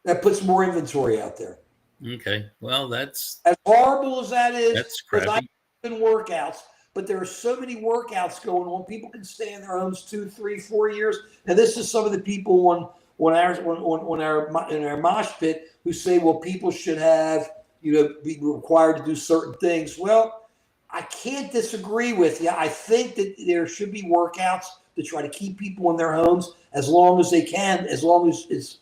That puts more inventory out there. Okay. Well, that's as horrible as that is. That's crappy. I've been workouts, but there are so many workouts going on. People can stay in their homes 2, 3, 4 years. Now, this is some of the people in our Mosh Pit who say, well, people should have, be required to do certain things. Well, I can't disagree with you. I think that there should be workouts to try to keep people in their homes as long as they can, as long as it's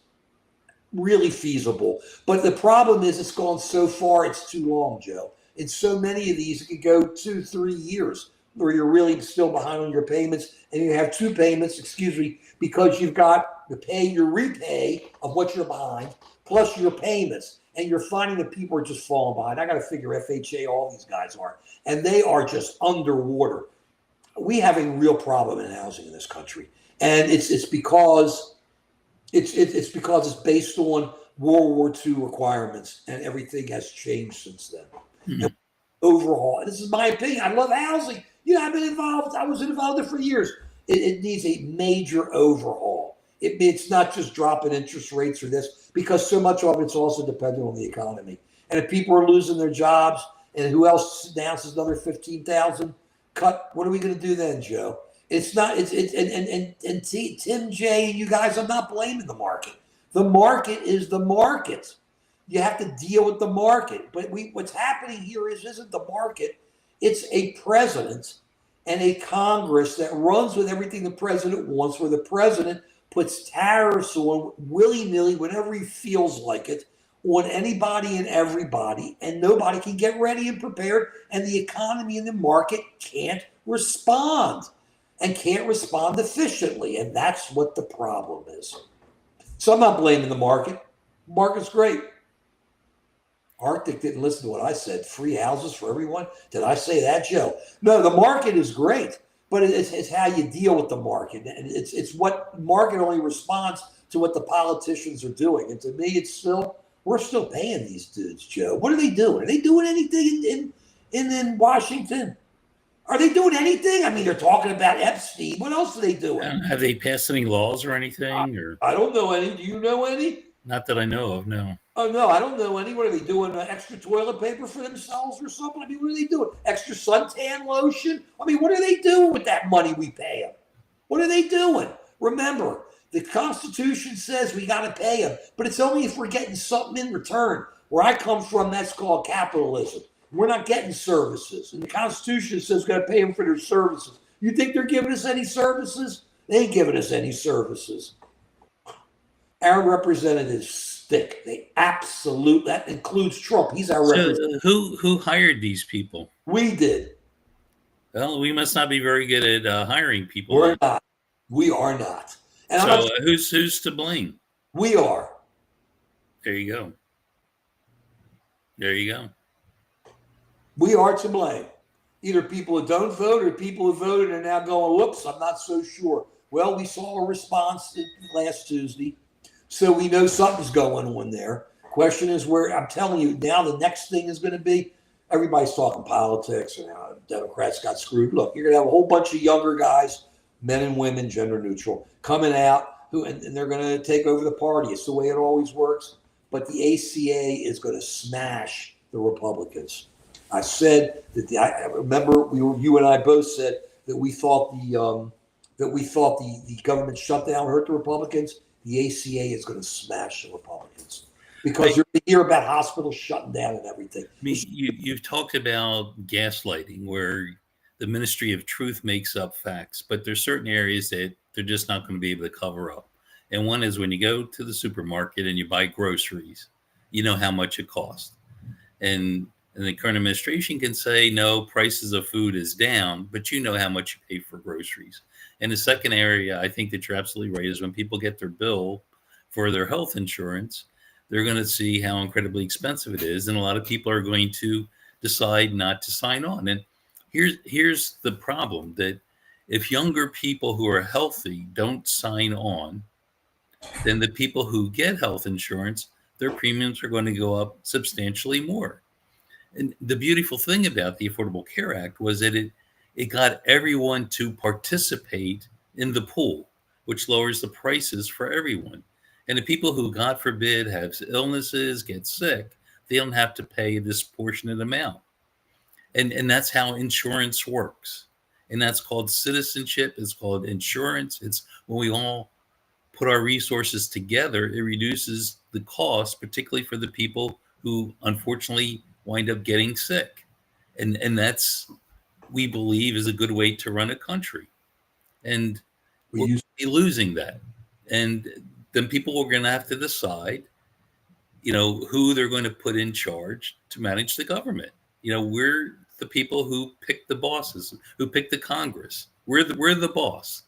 really feasible. But the problem is it's gone so far, it's too long, Joe. In so many of these, it could go 2, 3 years where you're really still behind on your payments, and you have 2 payments, because you've got your repay of what you're behind, plus your payments. And you're finding that people are just falling behind. I got to figure FHA, all these guys are, and they are just underwater. We have a real problem in housing in this country, and it's because it's based on World War II requirements, and everything has changed since then. Mm-hmm. Overhaul, and this is my opinion. I love housing. I've been involved. I was involved in it for years. It needs a major overhaul. It's not just dropping interest rates or this, because so much of it's also dependent on the economy. And if people are losing their jobs, and who else announces another 15,000 cut, what are we going to do then, Joe? It's not. Tim J, you guys, I'm not blaming the market. The market is the market. You have to deal with the market. But what's happening here isn't the market. It's a president and a Congress that runs with everything the president wants, where the president puts tariffs on willy-nilly whenever he feels like it on anybody and everybody, and nobody can get ready and prepared, and the economy and the market can't respond efficiently, and that's what the problem is. So I'm not blaming the market. The market's great. Arctic didn't listen to what I said. Free houses for everyone. Did I say that, Joe? No, the market is great, but it's how you deal with the market. And it's what market only responds to what the politicians are doing. And to me, we're still paying these dudes, Joe. What are they doing? Are they doing anything in Washington? Are they doing anything? I mean, they're talking about Epstein. What else are they doing? Have they passed any laws or anything? I don't know any. Do you know any? Not that I know of, no. Oh, no, I don't know any. What are they doing? Extra toilet paper for themselves or something? I mean, what are they doing? Extra suntan lotion? I mean, what are they doing with that money we pay them? What are they doing? Remember, the Constitution says we got to pay them, but it's only if we're getting something in return. Where I come from, that's called capitalism. We're not getting services. And the Constitution says we've got to pay them for their services. You think they're giving us any services? They ain't giving us any services. Our representatives stick. They absolutely, that includes Trump. He's our So representative. who hired these people? We did. Well, we must not be very good at hiring people We're then. not. We are not. And I'm So not. who's to blame? We are. There you go. There you go. We are to blame. Either people who don't vote or people who voted are now going, whoops, I'm not so sure. Well, we saw a response last Tuesday, so we know something's going on there. Question is where, I'm telling you, now the next thing is going to be, everybody's talking politics and how Democrats got screwed. Look, you're going to have a whole bunch of younger guys, men and women, gender neutral, coming out and they're going to take over the party. It's the way it always works. But the ACA is going to smash the Republicans. I said that I remember you and I both said that we thought the government shutdown hurt the Republicans. The ACA is going to smash the Republicans because you're going to hear about hospitals shutting down and everything. I mean, you've talked about gaslighting, where the Ministry of Truth makes up facts, but there's certain areas that they're just not going to be able to cover up. And one is when you go to the supermarket and you buy groceries, you know how much it costs. And the current administration can say, no, prices of food is down, but you know how much you pay for groceries. And the second area, I think that you're absolutely right, is when people get their bill for their health insurance, they're going to see how incredibly expensive it is. And a lot of people are going to decide not to sign on. And here's the problem, that if younger people who are healthy don't sign on, then the people who get health insurance, their premiums are going to go up substantially more. And the beautiful thing about the Affordable Care Act was that it got everyone to participate in the pool, which lowers the prices for everyone. And the people who, God forbid, have illnesses, get sick, they don't have to pay a disproportionate amount. And that's how insurance works. And that's called citizenship. It's called insurance. It's when we all put our resources together, it reduces the cost, particularly for the people who unfortunately wind up getting sick. And that's, we believe, is a good way to run a country. And we'll be losing that. And then people are going to have to decide, who they're going to put in charge to manage the government. We're the people who pick the bosses, who pick the Congress. We're the boss.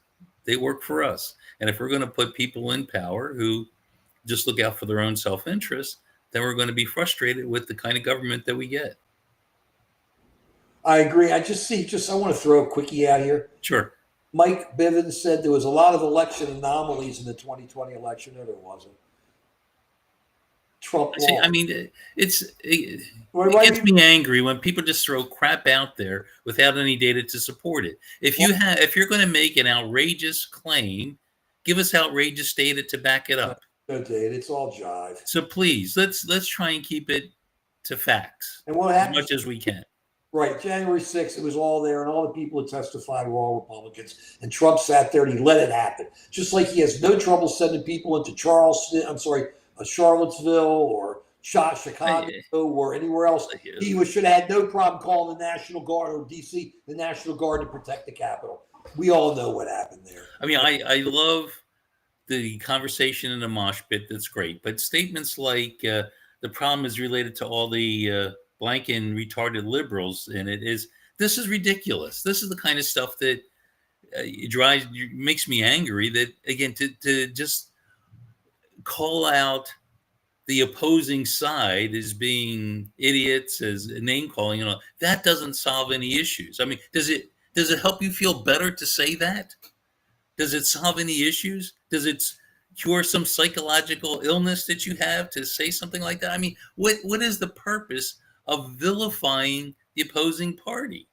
They work for us. And if we're going to put people in power who just look out for their own self-interest, then we're going to be frustrated with the kind of government that we get. I agree. I want to throw a quickie out here. Sure. Mike Bivens said there was a lot of election anomalies in the 2020 election. No, there wasn't. Trump won. See, I mean, it gets me angry when people just throw crap out there without any data to support it. If you're going to make an outrageous claim, give us outrageous data to back it up. No data. It's all jive. So please, let's try and keep it to facts and what happens, as much as we can. Right. January 6th, it was all there, and all the people who testified were all Republicans. And Trump sat there and he let it happen. Just like he has no trouble sending people into Charlottesville or Chicago or anywhere else. He should have had no problem calling the National Guard or D.C., the National Guard to protect the Capitol. We all know what happened there. I mean, I love the conversation in the Mosh Pit. That's great. But statements like the problem is related to all the blank and retarded liberals, and this is ridiculous. This is the kind of stuff that makes me angry. That again, to just call out the opposing side as being idiots, as name calling, that doesn't solve any issues. I mean, does it help you feel better to say that? Does it solve any issues? Does it cure some psychological illness that you have to say something like that? I mean, what is the purpose of vilifying the opposing party?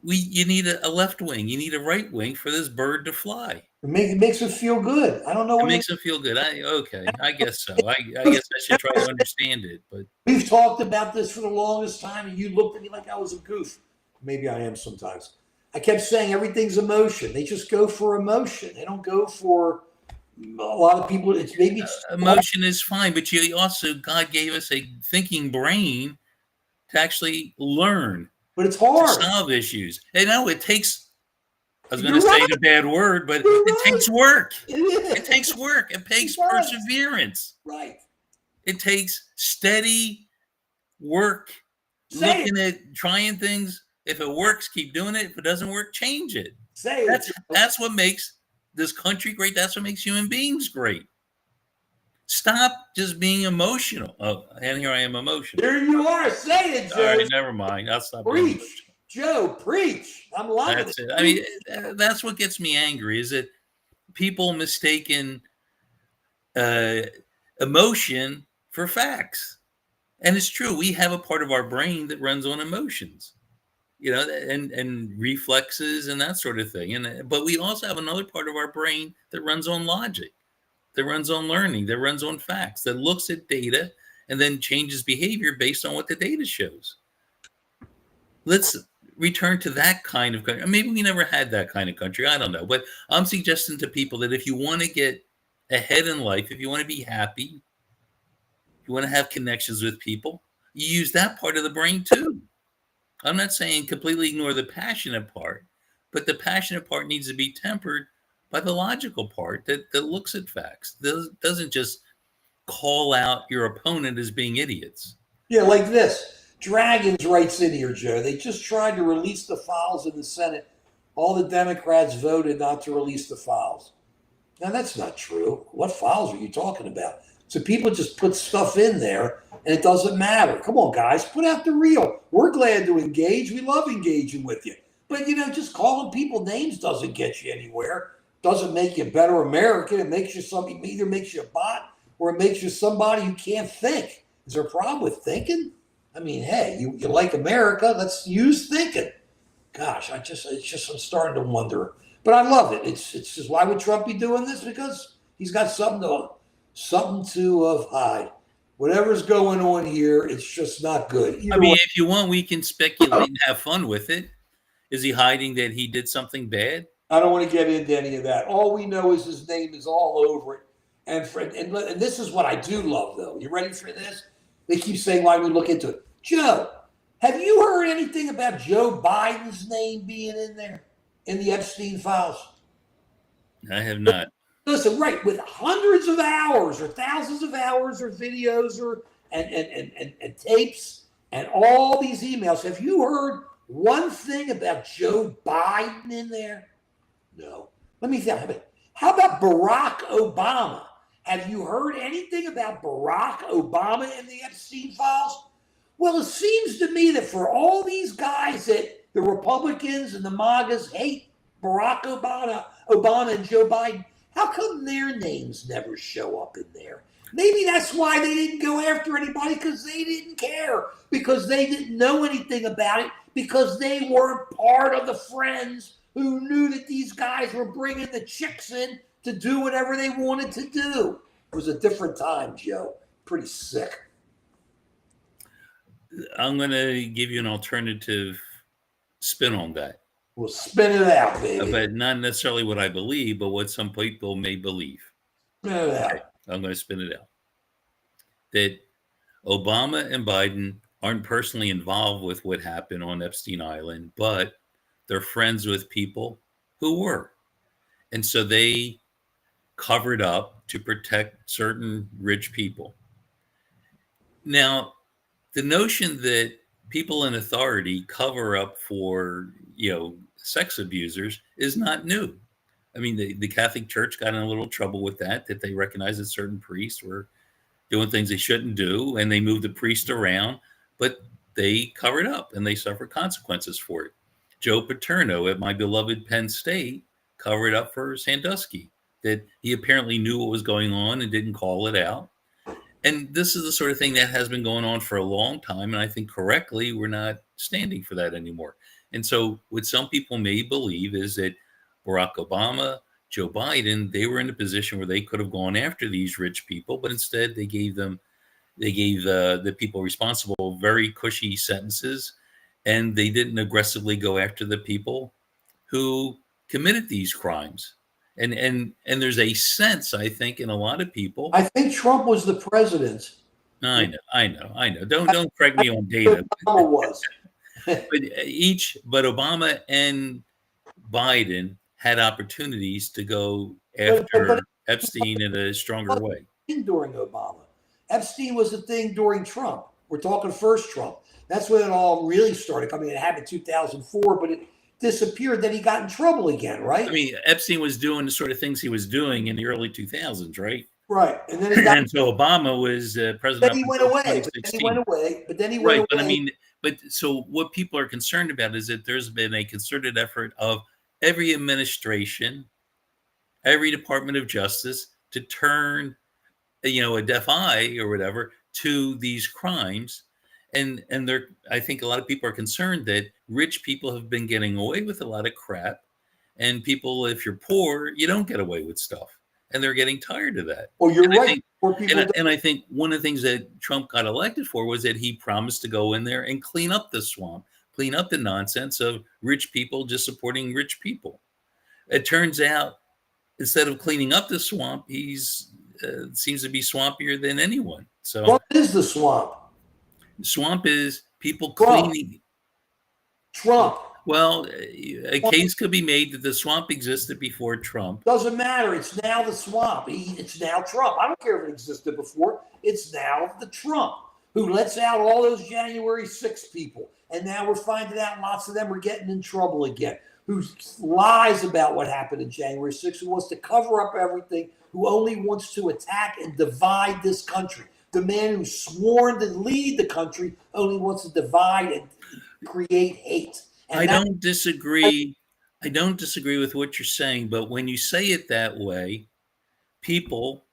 You need a left wing, you need a right wing for this bird to fly. It makes it feel good. I don't know. It makes it feel good. I guess so. I guess I should try to understand it. But we've talked about this for the longest time, and you looked at me like I was a goof. Maybe I am sometimes. I kept saying everything's emotion. They just go for emotion. They don't go for a lot of people. Emotion is fine, but God gave us a thinking brain to actually learn. But it's hard to solve issues. And it takes I was going to say the bad word, but it takes work. It takes work. It takes perseverance. Right. It takes steady work, looking at trying things. If it works, keep doing it. If it doesn't work, change it. That's what makes this country great. That's what makes human beings great. Stop just being emotional. Oh, and here I am emotional. Here you are. Say it, Joe. All right, never mind. I'll stop. Preach. Joe, preach. I'm loving it. I mean, that's what gets me angry is that people mistaken emotion for facts. And it's true. We have a part of our brain that runs on emotions, and reflexes and that sort of thing. But we also have another part of our brain that runs on logic, that runs on learning, that runs on facts, that looks at data and then changes behavior based on what the data shows. Let's return to that kind of country. Maybe we never had that kind of country. I don't know. But I'm suggesting to people that if you want to get ahead in life, if you want to be happy, you want to have connections with people, you use that part of the brain too. I'm not saying completely ignore the passionate part, but the passionate part needs to be tempered by the logical part that looks at facts, doesn't just call out your opponent as being idiots. Yeah, like this. Dragons writes in here, Joe. They just tried to release the files in the Senate. All the Democrats voted not to release the files. Now, that's not true. What files are you talking about? So people just put stuff in there, and it doesn't matter. Come on, guys. Put out the real. We're glad to engage. We love engaging with you. But, just calling people names doesn't get you anywhere. Doesn't make you a better American. It makes you something. Either makes you a bot or it makes you somebody who can't think. Is there a problem with thinking? I mean, hey, you like America? Let's use thinking. Gosh, I'm starting to wonder. But I love it. It's just, why would Trump be doing this? Because he's got something to hide. Whatever's going on here, it's just not good. If you want, we can speculate and have fun with it. Is he hiding that he did something bad? I don't want to get into any of that. All we know is his name is all over it. And this is what I do love, though. You ready for this? They keep saying, why we look into it. Joe, have you heard anything about Joe Biden's name being in there, in the Epstein files? I have not. Listen, right, with hundreds of hours or thousands of hours or videos and tapes and all these emails, have you heard one thing about Joe Biden in there? No. Let me tell you. How about Barack Obama? Have you heard anything about Barack Obama in the Epstein files? Well, it seems to me that for all these guys that the Republicans and the MAGAs hate Barack Obama and Joe Biden, how come their names never show up in there? Maybe that's why they didn't go after anybody, because they didn't care, because they didn't know anything about it, because they weren't part of the friends who knew that these guys were bringing the chicks in to do whatever they wanted to do. It was a different time, Joe. Pretty sick. I'm going to give you an alternative spin on that. We'll spin it out, baby. But not necessarily what I believe, but what some people may believe. Spin it out. Okay, I'm going to spin it out. That Obama and Biden aren't personally involved with what happened on Epstein Island, but they're friends with people who were. And so they covered up to protect certain rich people. Now, the notion that people in authority cover up for, sex abusers is not new. I mean, the Catholic Church got in a little trouble with that they recognized that certain priests were doing things they shouldn't do, and they moved the priest around, but they covered up and they suffered consequences for it. Joe Paterno at my beloved Penn State covered up for Sandusky, that he apparently knew what was going on and didn't call it out. And this is the sort of thing that has been going on for a long time. And I think correctly, we're not standing for that anymore. And so what some people may believe is that Barack Obama, Joe Biden, they were in a position where they could have gone after these rich people, but instead they gave the people responsible very cushy sentences, and they didn't aggressively go after the people who committed these crimes. And there's a sense, I think, in a lot of people. I think Trump was the president. I know. Don't correct me on data. Obama was. But Obama and Biden had opportunities to go But after Epstein in a stronger way. during Obama. Epstein was a thing during Trump. We're talking first Trump. That's when it all really started. I mean, it happened in 2004, but it disappeared. Then he got in trouble again, right? I mean, Epstein was doing the sort of things he was doing in the early 2000s, right? Right. And then he got. And so Obama was president Then up he went until away. But then he 2016. went away. But then he Right, went but I away. mean, so what people are concerned about is that there's been a concerted effort of every administration, every Department of Justice to turn, a deaf eye or whatever to these crimes. And they're, I think a lot of people are concerned that rich people have been getting away with a lot of crap, and people, if you're poor, you don't get away with stuff, and they're getting tired of that. Well, you're And I right. think, Poor people don't- and I think one of the things that Trump got elected for was that he promised to go in there and clean up the swamp, clean up the nonsense of rich people just supporting rich people. It turns out, instead of cleaning up the swamp, he's seems to be swampier than anyone. So What is the swamp? swamp is people Trump. cleaning. Trump. Well, a case could be made that the swamp existed before Trump. Doesn't matter. It's now the swamp. It's now Trump. I don't care if it existed before. It's now the Trump who lets out all those January 6 people. And now we're finding out lots of them are getting in trouble again. Who lies about what happened in January 6th, who wants to cover up everything, who only wants to attack and divide this country. The man who's sworn to lead the country only wants to divide and create hate. And I don't disagree. I don't disagree with what you're saying, but when you say it that way, people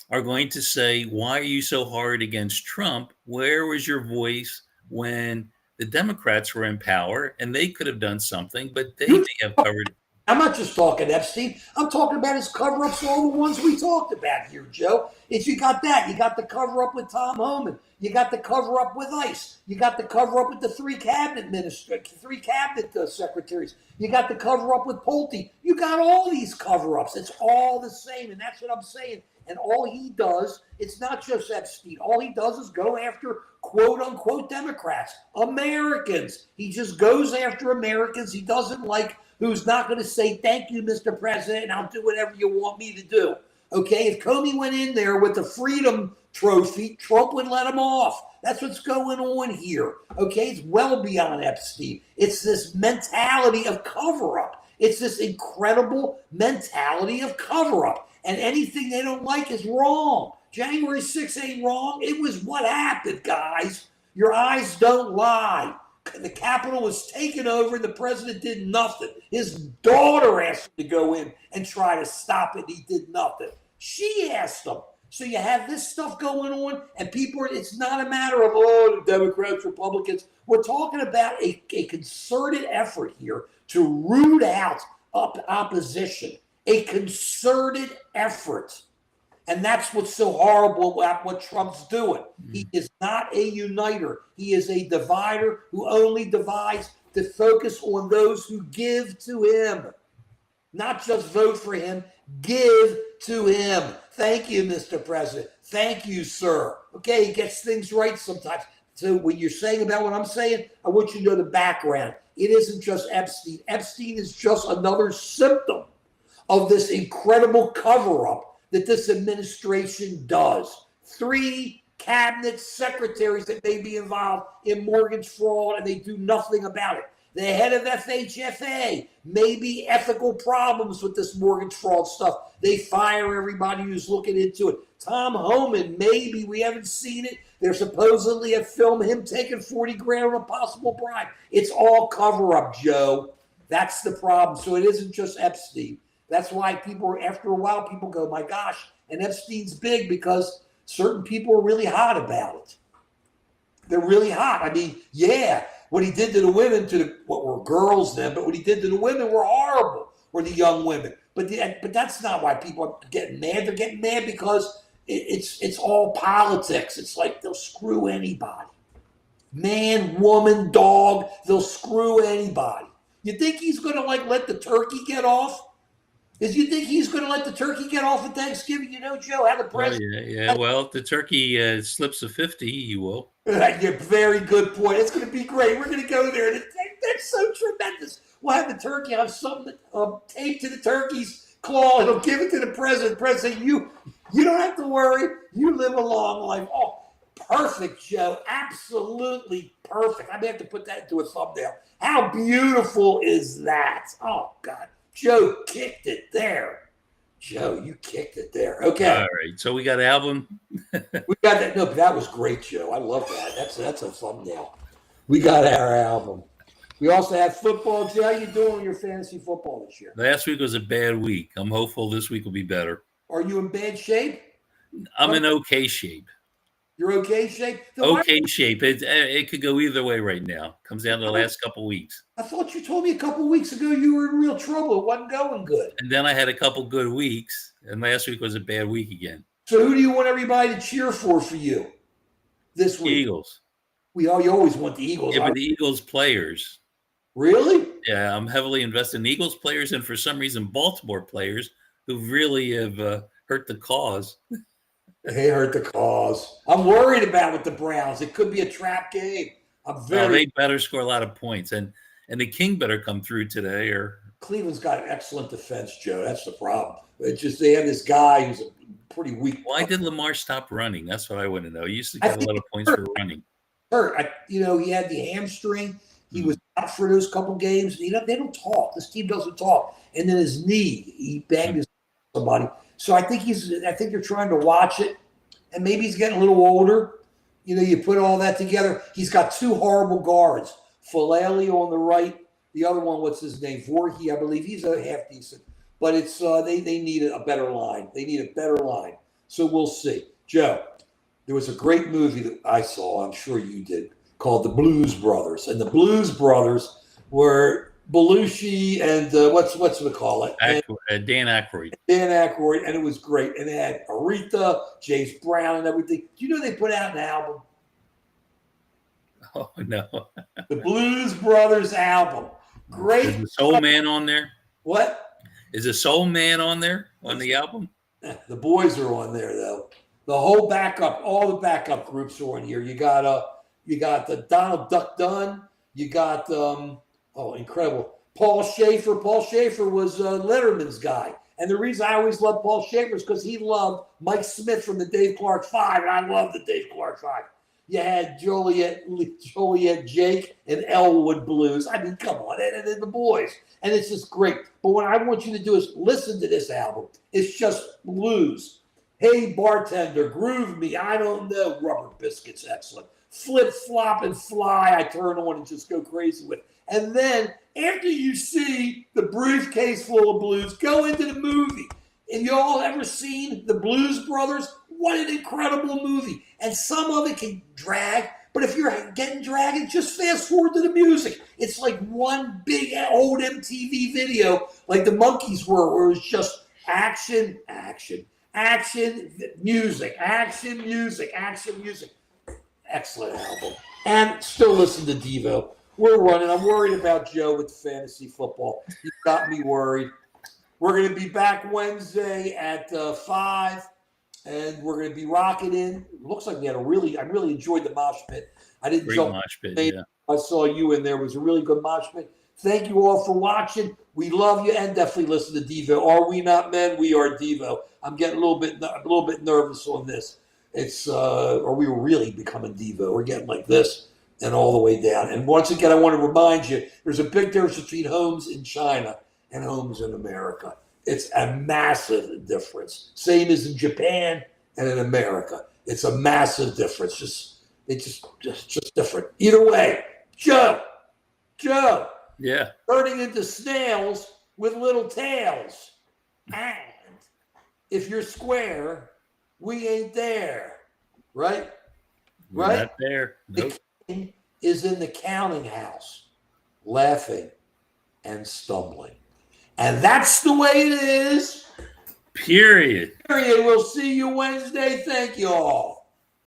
are going to say, why are you so hard against Trump? Where was your voice when the Democrats were in power and they could have done something, but they may have covered? I'm not just talking Epstein. I'm talking about his cover-ups, all the ones we talked about here, Joe. If you got that, you got the cover-up with Tom Homan. You got the cover-up with ICE. You got the cover-up with the three cabinet secretaries. You got the cover-up with Pulte. You got all these cover-ups. It's all the same, and that's what I'm saying. And all he does, it's not just Epstein. All he does is go after quote-unquote Democrats, Americans. He just goes after Americans he doesn't like, who's not going to say, thank you, Mr. President, and I'll do whatever you want me to do. Okay, if Comey went in there with the Freedom Trophy, Trump would let him off. That's what's going on here. Okay, it's well beyond Epstein. It's this mentality of cover-up. It's this incredible mentality of cover-up. And anything they don't like is wrong. January 6th ain't wrong. It was what happened, guys. Your eyes don't lie. The Capitol was taken over and the president did nothing. His daughter asked him to go in and try to stop it. He did nothing. She asked him. So you have this stuff going on, and people, it's not a matter of, the Democrats, Republicans. We're talking about a concerted effort here to root out opposition, a concerted effort. And that's what's so horrible about what Trump's doing. He is not a uniter. He is a divider who only divides to focus on those who give to him. Not just vote for him, give to him. Thank you, Mr. President. Thank you, sir. Okay, he gets things right sometimes. So when you're saying about what I'm saying, I want you to know the background. It isn't just Epstein. Epstein is just another symptom of this incredible cover-up that this administration does. 3 cabinet secretaries that may be involved in mortgage fraud, and they do nothing about it. The head of FHFA, maybe ethical problems with this mortgage fraud stuff. They fire everybody who's looking into it. Tom Homan, maybe, we haven't seen it. There's supposedly a film of him taking 40 grand on a possible bribe. It's all cover-up, Joe. That's the problem. So it isn't just Epstein. That's why people, after a while, people go, my gosh, and Epstein's big because certain people are really hot about it. They're really hot. I mean, yeah, what he did to the women, what were girls then, but what he did to the women were horrible, or the young women. But that's not why people are getting mad. They're getting mad because it's all politics. It's like they'll screw anybody. Man, woman, dog, they'll screw anybody. You think he's going to let the turkey get off? You think he's going to let the turkey get off at Thanksgiving? You know, Joe, how the president... Oh, yeah. Well, if the turkey slips a 50, you will. Yeah, very good point. It's going to be great. We're going to go there. That's so tremendous. We'll have the turkey have something taped to the turkey's claw. It'll give it to the president. President, you don't have to worry. You live a long life. Oh, perfect, Joe. Absolutely perfect. I may have to put that into a thumbnail. How beautiful is that? Oh, God. Joe kicked it there. Joe, you kicked it there. Okay. All right. So we got an album. We got that. No, but that was great, Joe. I love that. That's a thumbnail. We got our album. We also have football. Joe, how you doing with your fantasy football this year? Last week was a bad week. I'm hopeful this week will be better. Are you in bad shape? I'm in okay shape. You're okay shape? Okay shape. It could go either way right now. Comes down to the last couple weeks. I thought you told me a couple of weeks ago you were in real trouble. It wasn't going good. And then I had a couple good weeks, and last week was a bad week again. So who do you want everybody to cheer for you this week? Eagles. You always want the Eagles. Yeah, but the Eagles players. Really? Yeah, I'm heavily invested in Eagles players and for some reason Baltimore players who really have hurt the cause. They hurt the cause. I'm worried about with the Browns. It could be a trap game. They better score a lot of points, and the King better come through today. Or Cleveland's got an excellent defense, Joe. That's the problem. It's just they have this guy who's a pretty weak. Why did Lamar stop running? That's what I want to know. He used to get a lot of points for running. Hurt. He had the hamstring. He was out for those couple games. They don't talk. This team doesn't talk. And then his knee, he banged somebody. So I think they're trying to watch it, and maybe he's getting a little older. You put all that together. He's got two horrible guards. Falele on the right. The other one, what's his name? Voorhees, I believe. He's a half decent. But it's they need a better line. They need a better line. So we'll see. Joe, there was a great movie that I saw, I'm sure you did, called The Blues Brothers. And the Blues Brothers were Belushi and what's we call it? Dan Aykroyd. Dan Aykroyd, and it was great. And they had Aretha, James Brown, and everything. Do you know they put out an album? Oh, no. The Blues Brothers album. Great. Is the Soul Man on there? What? Is the Soul Man on there on the album? The boys are on there, though. The whole backup, all the backup groups are on here. You got the Donald Duck Dunn. You got incredible. Paul Schaefer. Paul Schaefer was Letterman's guy. And the reason I always loved Paul Schaefer is because he loved Mike Smith from the Dave Clark Five, and I love the Dave Clark Five. You had Joliet, Jake, and Elwood Blues. I mean, come on, and the boys. And it's just great. But what I want you to do is listen to this album. It's just blues. Hey, bartender, groove me. I don't know. Rubber Biscuits, excellent. Flip, flop, and fly, I turn on and just go crazy with. And then after you see the briefcase full of blues, go into the movie. And you all ever seen The Blues Brothers? What an incredible movie. And some of it can drag, but if you're getting dragged, just fast forward to the music. It's like one big old MTV video, like the Monkees were, where it was just action, action, action, music, action, music, action, music. Excellent album. And still listen to Devo. We're running. I'm worried about Joe with fantasy football. He got me worried. We're going to be back Wednesday at 5, and we're going to be rocking in. It looks like we had I really enjoyed the Mosh Pit. I didn't jump. Mosh Pit, yeah. I saw you in there. It was a really good Mosh Pit. Thank you all for watching. We love you, and definitely listen to Devo. Are we not men? We are Devo. I'm getting a little bit nervous on this. It's or we were really becoming Devo. We're getting like this and all the way down. And once again, I want to remind you, there's a big difference between homes in China and homes in America. It's a massive difference. Same as in Japan and in America. It's a massive difference. It's just different. Either way, Joe. Yeah. Turning into snails with little tails. And if you're square, we ain't there. Right? We're not there. Nope. The king is in the counting house, laughing and stumbling. And that's the way it is. Period. We'll see you Wednesday. Thank you all.